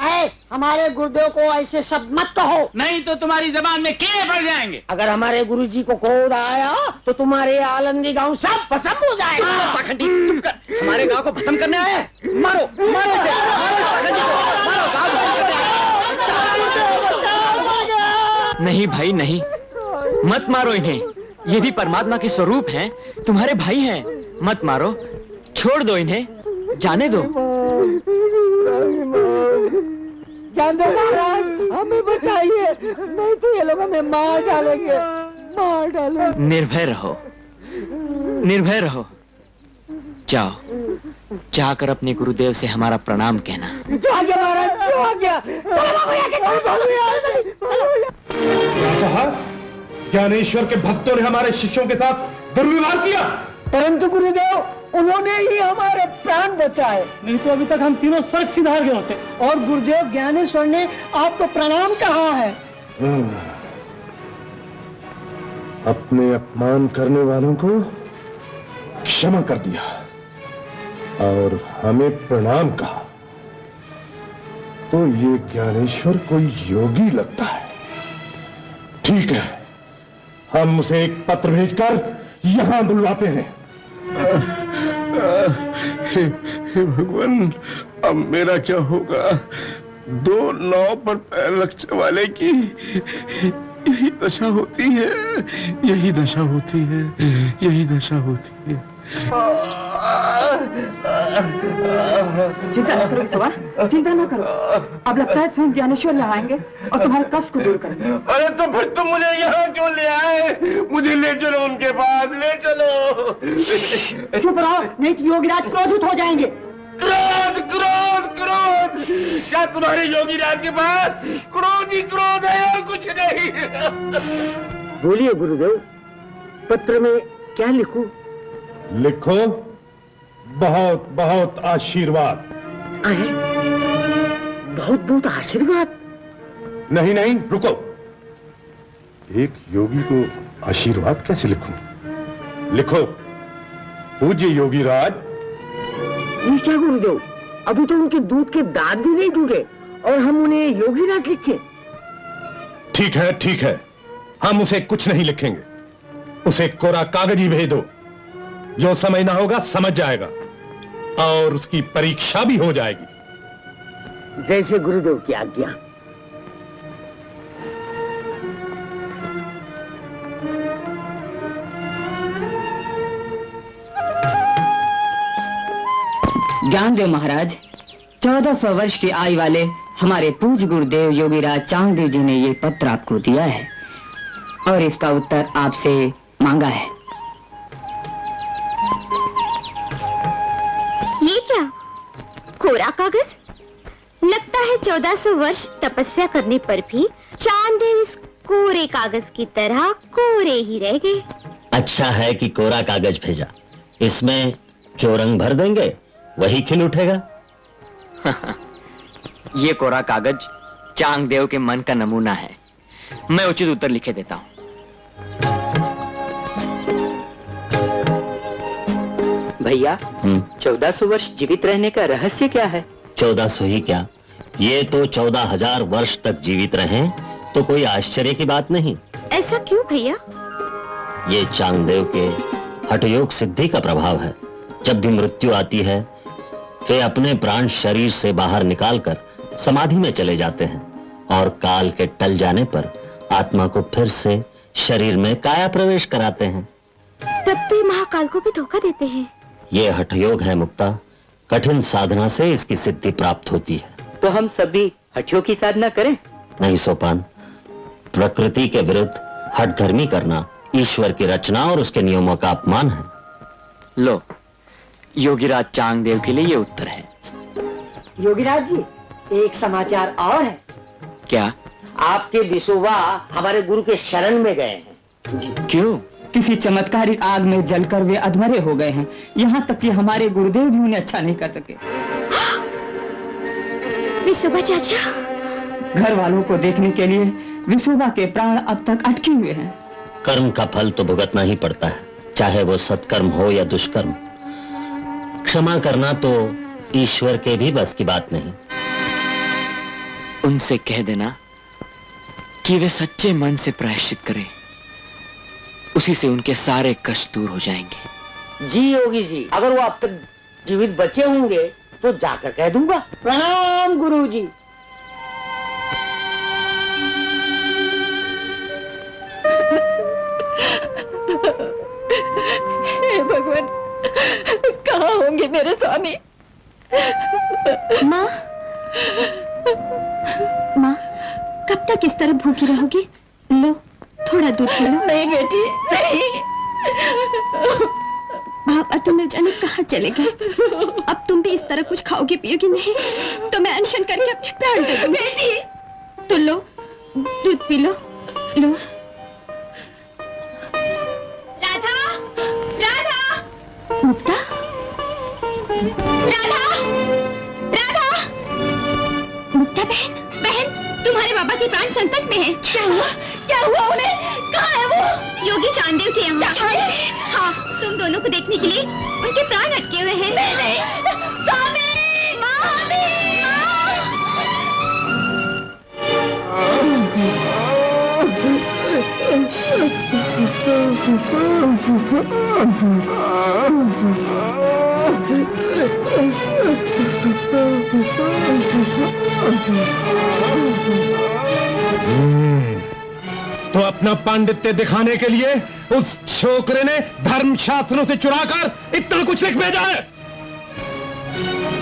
हमारे गुरुदेव को ऐसे शब्द मत कहो, नहीं तो तुम्हारी जबान में कीड़े पड़ जाएंगे। अगर हमारे गुरुजी को क्रोध आया तो तुम्हारे आलंदी गांव सब भस्म हो जाएगा। पाखंडी, चुप कर। हमारे गांव को भस्म करने आए? मारो, मारो इसे, मारो पाखंडी को, मारो, गांव भस्म करने आए। नहीं भाई नहीं, मत मारो इन्हें, ये भी परमात्मा के स्वरूप हैं, तुम्हारे भाई हैं। मत मारो, छोड़ दो इन्हें, जाने दो। ज्ञानदेव महाराज, हमें बचाइए, नहीं तो ये लोग हमें मार डालेंगे, मार डालेंगे। निर्भय रहो, निर्भय रहो। जाओ, जाकर अपने गुरुदेव से हमारा प्रणाम कहना। जो आ गया महाराज, जो आ गया। कहा ज्ञानेश्वर के भक्तों ने हमारे शिष्यों के साथ दुर्व्यवहार किया, परंतु गुरुदेव उन्होंने ही हमारे प्राण बचाए। नहीं तो अभी तक हम तीनों स्वर्ग सिधार गए होते। और गुरुदेव ज्ञानेश्वर ने आपको प्रणाम कहा है। अपने अपमान करने वालों को क्षमा कर दिया और हमें प्रणाम कहा, तो ये ज्ञानेश्वर कोई योगी लगता है। ठीक है, हम उसे एक पत्र भेजकर यहां बुलवाते हैं। हे भगवान, अब मेरा क्या होगा? दो नाव पर पैर रखने वाले की यही दशा होती है, यही दशा होती है, यही दशा होती है। चिंता न करो विश्वा, चिंता न करो। अब लगता है स्वयं ज्ञानेश्वर यहाँ आएंगे और तुम्हारे कष्ट को दूर करेंगे। अरे तो फिर तुम मुझे यहाँ क्यों ले आए? मुझे ले चलो उनके पास, ले चलो। चुप रहो, नहीं तो योगीराज क्रोधित हो जाएंगे। क्रोध क्रोध क्रोध! क्या तुम्हारे योगीराज के पास क्रोध ही क्रोध है और कुछ नहीं? बोलिए गुरुदेव, पत्र में क्या लिखूं? लिखो, बहुत बहुत आशीर्वाद। बहुत बहुत आशीर्वाद? नहीं नहीं, रुको। एक योगी को आशीर्वाद कैसे लिखूं? लिखो, पूज्य योगीराज। ये क्या गुरुदेव, अभी तो उनके दूध के दांत भी नहीं टूटे और हम उन्हें योगीराज लिखे। ठीक है, हम उसे कुछ नहीं लिखेंगे। उसे कोरा कागज ही भेज दो। जो समझना होगा समझ जाएगा और उसकी परीक्षा भी हो जाएगी। जैसे गुरुदेव की आज्ञा। ज्ञानदेव महाराज, 1400 वर्ष की आयु वाले हमारे पूज्य गुरुदेव योगीराज चांगदेव जी ने ये पत्र आपको दिया है और इसका उत्तर आपसे मांगा है। ये क्या, कोरा कागज? लगता है 1400 वर्ष तपस्या करने पर भी चांदेव इस कोरे कागज की तरह कोरे ही रह गए। अच्छा है कि कोरा कागज भेजा, इसमें जो रंग भर देंगे वही खिल उठेगा। ये कोरा कागज चांगदेव के मन का नमूना है। मैं उचित उत्तर लिखे देता हूं। भैया, 1400 वर्ष जीवित रहने का रहस्य क्या है? 1400 ही क्या, ये तो 14,000 वर्ष तक जीवित रहें तो कोई आश्चर्य की बात नहीं। ऐसा क्यों भैया? ये चांगदेव के हठयोग सिद्धि का प्रभाव है। जब भी मृत्यु आती है वे अपने प्राण शरीर से बाहर निकालकर समाधि में चले जाते हैं और काल के टल जाने पर आत्मा को फिर से शरीर में काया प्रवेश कराते हैं। तब तो ये महाकाल को भी धोखा देते हैं। ये हठयोग है मुक्ता, कठिन साधना से इसकी सिद्धि प्राप्त होती है। तो हम सभी हठयोग की साधना करें? नहीं सोपान, प्रकृति के विरुद्ध हठधर्मी करना ईश्वर की रचना और उसके नियमों का अपमान है। लो, योगीराज चांगदेव के लिए ये उत्तर है। योगीराज जी, एक समाचार और है। क्या? आपके विशोबा हमारे गुरु के शरण में गए हैं। क्यों? किसी चमत्कारिक आग में जलकर वे अधमरे हो गए हैं। यहाँ तक कि हमारे गुरुदेव भी उन्हें अच्छा नहीं कर सके। विशोबा चाचा, घर वालों को देखने के लिए विशोबा के प्राण अब तक अटके हुए हैं। कर्म का फल तो भुगतना ही पड़ता है, चाहे वो सत्कर्म हो या दुष्कर्म। क्षमा करना तो ईश्वर के भी बस की बात नहीं। उनसे कह देना कि वे सच्चे मन से प्रायश्चित करें, उसी से उनके सारे कष्ट दूर हो जाएंगे। जी योगी जी, अगर वो अब तक जीवित बचे होंगे तो जाकर कह दूंगा। प्रणाम गुरुजी। हे भगवान, कहाँ होंगे मेरे स्वामी? माँ, माँ, कब तक इस तरह भूखी रहोगी? लो, थोड़ा दूध पी लो। नहीं बेटी, नहीं। बाबा तुम न जाने कहाँ चले गए। अब तुम भी इस तरह कुछ खाओगी पियोगी नहीं तो मैं अनशन करके अपने प्राण दे दूंगी। बेटी, तो लो, दूध पी लो। लो। राधा, राधा, मुक्ता, राधा, राधा, मुक्ता बहन, बहन, तुम्हारे बाबा के प्राण संकट में हैं। क्या हुआ? क्या हुआ उन्हें? कहाँ है वो? योगी चांदेव के यहाँ। हाँ, तुम दोनों को देखने के लिए उनके प्राण अटके हुए हैं। नहीं, स्वामी, तो अपना पांडित्य दिखाने के लिए उस छोकरे ने धर्मशास्त्रों से चुराकर इतना कुछ लिख भेजा है।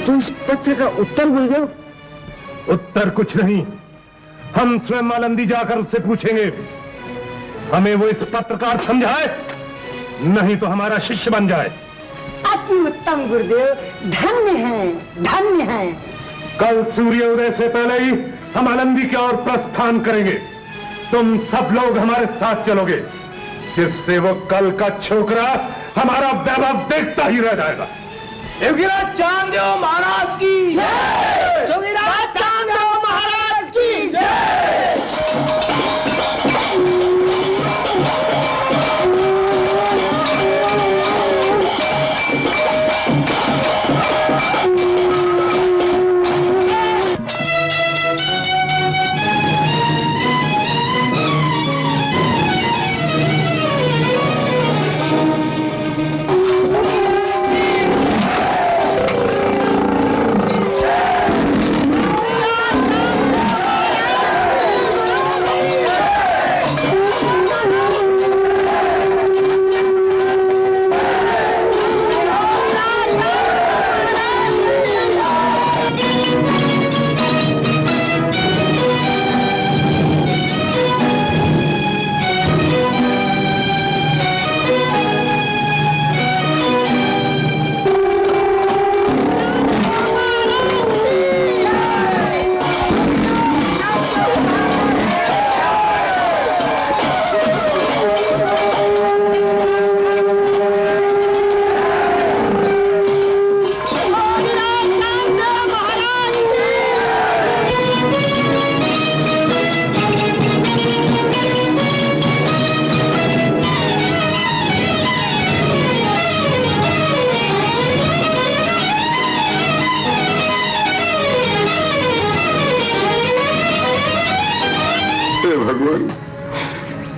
तो इस पत्र का उत्तर भूल गए? उत्तर कुछ नहीं, हम स्वयं आलंदी जाकर उससे पूछेंगे। हमें वो इस पत्र का अर्थ समझाए, नहीं तो हमारा शिष्य बन जाए। अति उत्तम गुरुदेव, धन्य है, धन्य है। कल सूर्योदय से पहले ही हम आलंदी की ओर प्रस्थान करेंगे। तुम सब लोग हमारे साथ चलोगे, जिससे वो कल का छोकरा हमारा वैभव देखता ही रह जाएगा। योगीराज चांददेव महाराज की जय! योगीराज चांददेव महाराज की जय!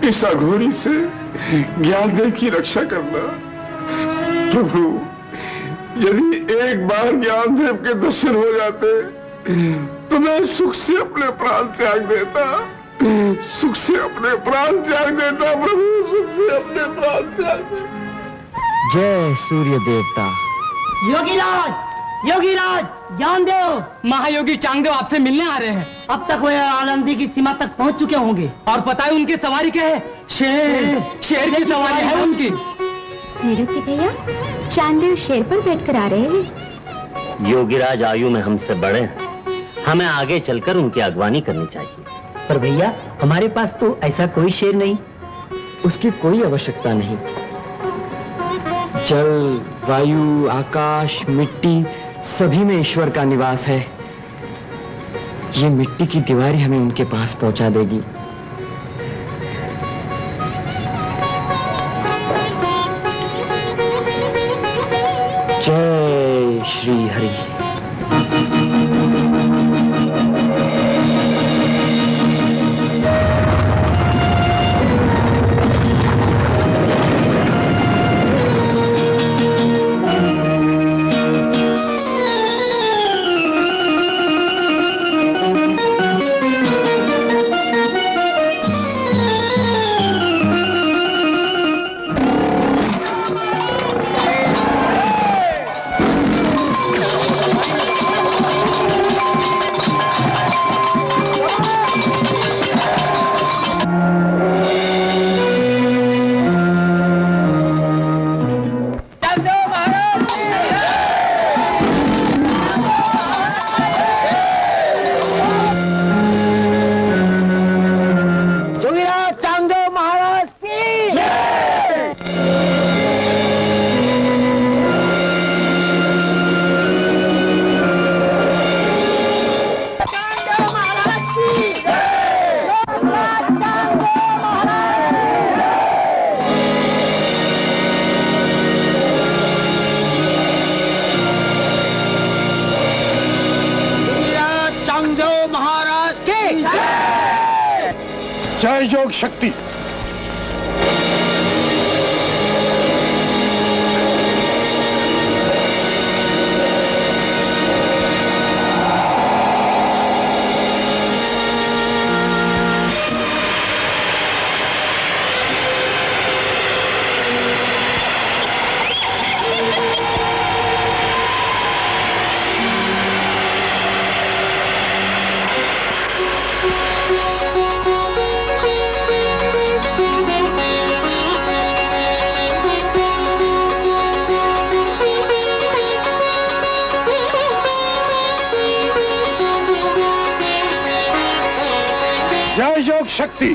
इस अघोरी से ज्ञानदेव की रक्षा करना। प्रभु, यदि एक बार ज्ञानदेव के दर्शन हो जाते तो मैं सुख से अपने प्राण त्याग देता, सुख से अपने प्राण त्याग देता। प्रभु, सुख से अपने प्राण त्याग देता। जय सूर्य देवता। योगीराज, योगीराज, ज्ञानदेव, महायोगी चांगदेव आपसे मिलने आ रहे हैं। अब तक वो आलंदी की सीमा तक पहुंच चुके होंगे। और पता है उनकी सवारी क्या है? शेर, शेर की सवारी है उनकी। निरुति भैया, चांददेव शेर पर बैठकर आ रहे हैं। योगीराज आयु में हमसे बड़े हैं, हमें आगे चलकर उनकी अगवानी करनी चाहिए। पर भैया, हमारे पास तो ऐसा कोई शेर नहीं। उसकी कोई आवश्यकता नहीं। जल, वायु, आकाश, मिट्टी, सभी में ईश्वर का निवास है। ये मिट्टी की दीवार ही हमें उनके पास पहुंचा देगी। जय श्री हरि। जय योग शक्ति। योग शक्ति।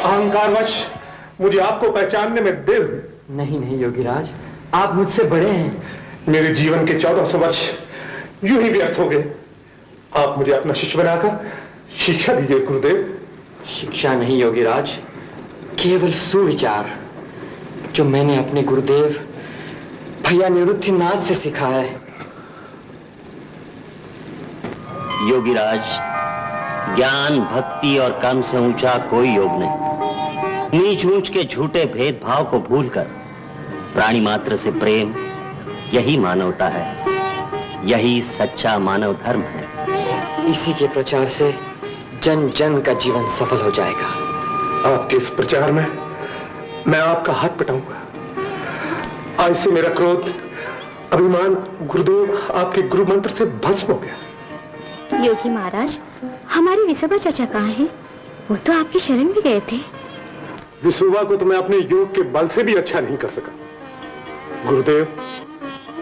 अहंकारवश मुझे आपको पहचानने में देर हुई। नहीं नहीं योगीराज, आप मुझसे बड़े हैं। मेरे जीवन के 1400 वर्ष यूं ही व्यर्थ हो गए। आप मुझे अपना शिष्य बनाकर शिक्षा दीजिए गुरुदेव। शिक्षा नहीं योगीराज, केवल सुविचार जो मैंने अपने गुरुदेव भैया निवृत्तिनाथ से सीखा है। योगीराज, ज्ञान, भक्ति और कर्म से ऊंचा कोई योग नहीं। नीच ऊंच के झूठे भेदभाव को भूलकर प्राणी मात्र से प्रेम, यही मानवता है, यही सच्चा मानव धर्म है। इसी के प्रचार से जन जन का जीवन सफल हो जाएगा। आपके इस प्रचार में मैं आपका हाथ पटाऊंगा। आज से मेरा क्रोध, अभिमान गुरुदेव आपके गुरु मंत्र से भस्म हो गया। योगी महाराज, हमारे विसोबा चाचा कहाँ हैं? वो तो आपकी शरण भी गए थे। विसोबा को तो मैं अपने योग के बल से भी अच्छा नहीं कर सका। गुरुदेव,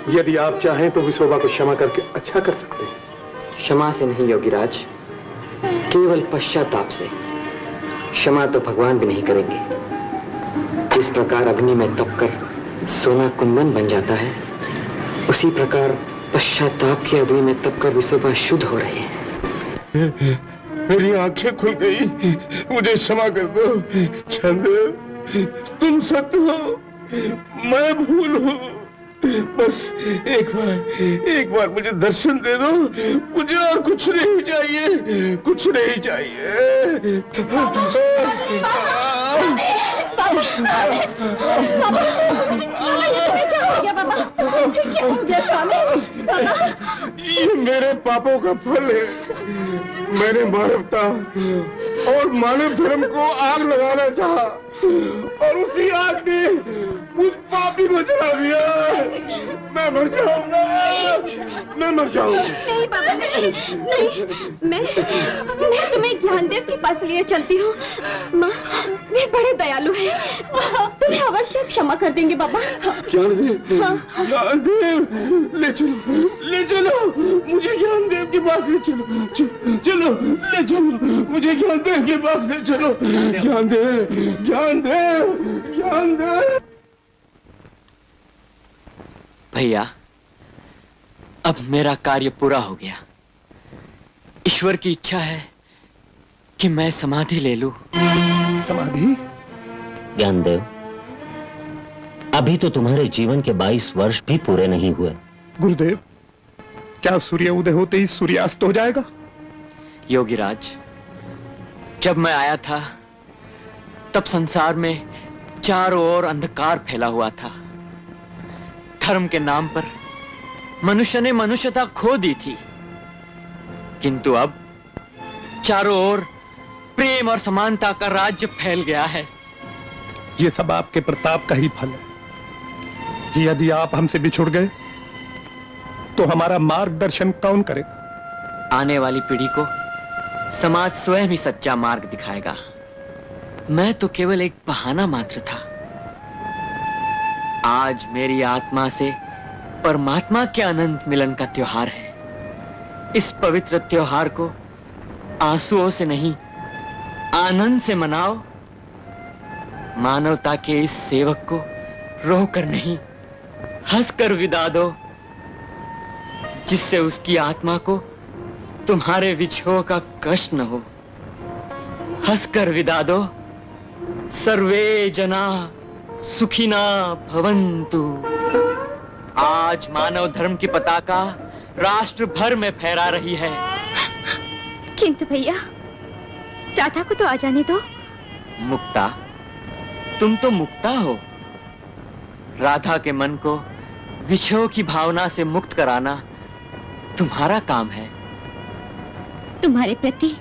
यदि आप चाहें तो विसोबा को क्षमा करके अच्छा कर सकते हैं। क्षमा से नहीं योगीराज, केवल पश्चाताप से। क्षमा तो भगवान भी नहीं करेंगे। जिस प्रकार अग्नि में तपकर सोना कुंदन बन जाता है, उसी प्रकार पश्चाताप की अग्नि में तपकर विसोबा शुद्ध हो रहे हैं। मेरी आंखें खुल गई, मुझे क्षमा कर दो। चंद्र, तुम सत्य हो, मैं भूल हूँ। बस एक बार मुझे दर्शन दे दो। मुझे और कुछ नहीं चाहिए, कुछ नहीं चाहिए। ये मेरे पापों का फल है। मैंने मानवता और मानव धर्म को आग लगाना चाहा और उसी आग ने मुझ पापी को जला दिया। मैं मर जाऊंगा, मैं मर जाऊंगा। नहीं बाबा, नहीं। मैं तुम्हें ज्ञानदेव के पास लिए चलती हूँ। माँ, वे बड़े दयालु हैं, तुम्हें अवश्य क्षमा कर देंगे बाबा। ज्ञानदेव, ज्ञानदेव, ले चलो, मुझे ज्ञानदेव के पास ले चलो, चलो, ले चलो, मुझे ज्ञानदेव के पास ले चलो। ज्ञानदेव, ज्ञानदेव, ज्ञानदेव। भैया, अब मेरा कार्य पूरा हो गया। ईश्वर की इच्छा है कि मैं समाधि ले लूं। समाधि? ज्ञानदेव, अभी तो तुम्हारे जीवन के 22 वर्ष भी पूरे नहीं हुए। गुरुदेव, क्या सूर्य उदय होते ही सूर्यास्त हो जाएगा? योगीराज, जब मैं आया था तब संसार में चारों ओर अंधकार फैला हुआ था। धर्म के नाम पर मनुष्य ने मनुष्यता खो दी थी, किंतु अब चारों ओर प्रेम और समानता का राज्य फैल गया है। ये सब आपके प्रताप का ही फल है कि यदि आप हमसे बिछुड़ गए तो हमारा मार्गदर्शन कौन करे? आने वाली पीढ़ी को समाज स्वयं ही सच्चा मार्ग दिखाएगा। मैं तो केवल एक बहाना मात्र था। आज मेरी आत्मा से परमात्मा के अनंत मिलन का त्योहार है। इस पवित्र त्योहार को आंसुओं से नहीं, आनंद से मनाओ। मानवता के इस सेवक को रोकर नहीं, हंसकर विदा दो, जिससे उसकी आत्मा को तुम्हारे विछोह का कष्ट न हो। हंसकर विदा दो। सर्वे जना सुखिना भवन्तु। आज मानव धर्म की पताका राष्ट्र भर में फहरा रही है। किंतु भैया, राधा को तो आ जाने दो। मुक्ता, तुम तो मुक्ता हो। राधा के मन को विछोह की भावना से मुक्त कराना तुम्हारा काम है। तुम्हारे प्रति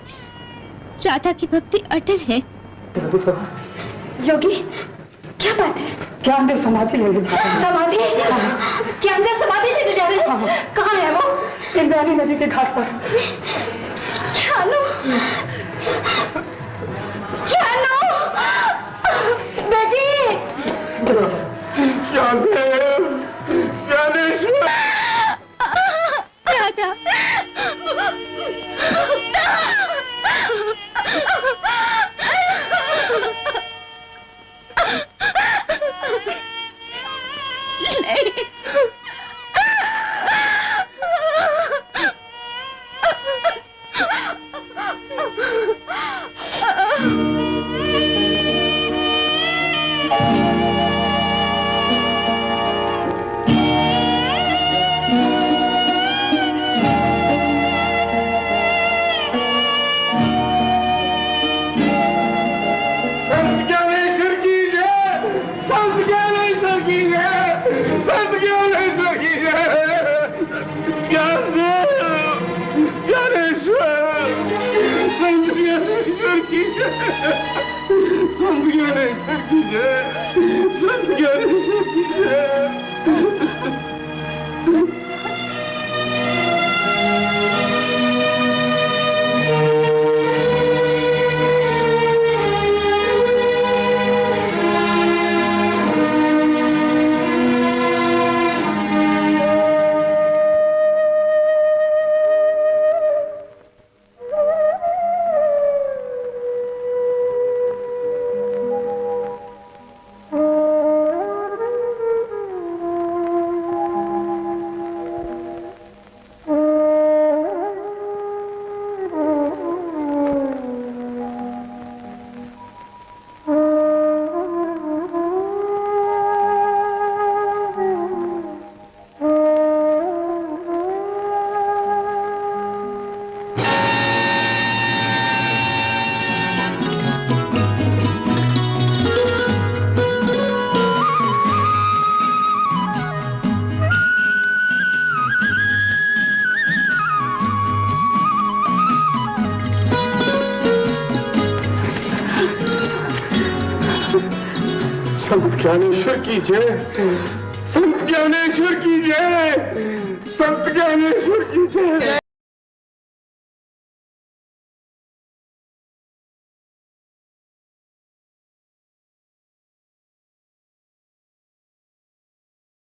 राधा की भक्ति अटल है। योगी, क्या बात है? क्या अंदर समाधि लेने जा रहे हैं? समाधि? क्या अंदर समाधि लेने जा रहे हैं? कहाँ है वो? इंद्राणी नदी के घाट पर। जानू, जानू, बेटी। ज्ञानेश्वर, राधा, नहीं। संत ज्ञानेश्वर की जय, संत ज्ञानेश्वर की जय, संत ज्ञानेश्वर की जय।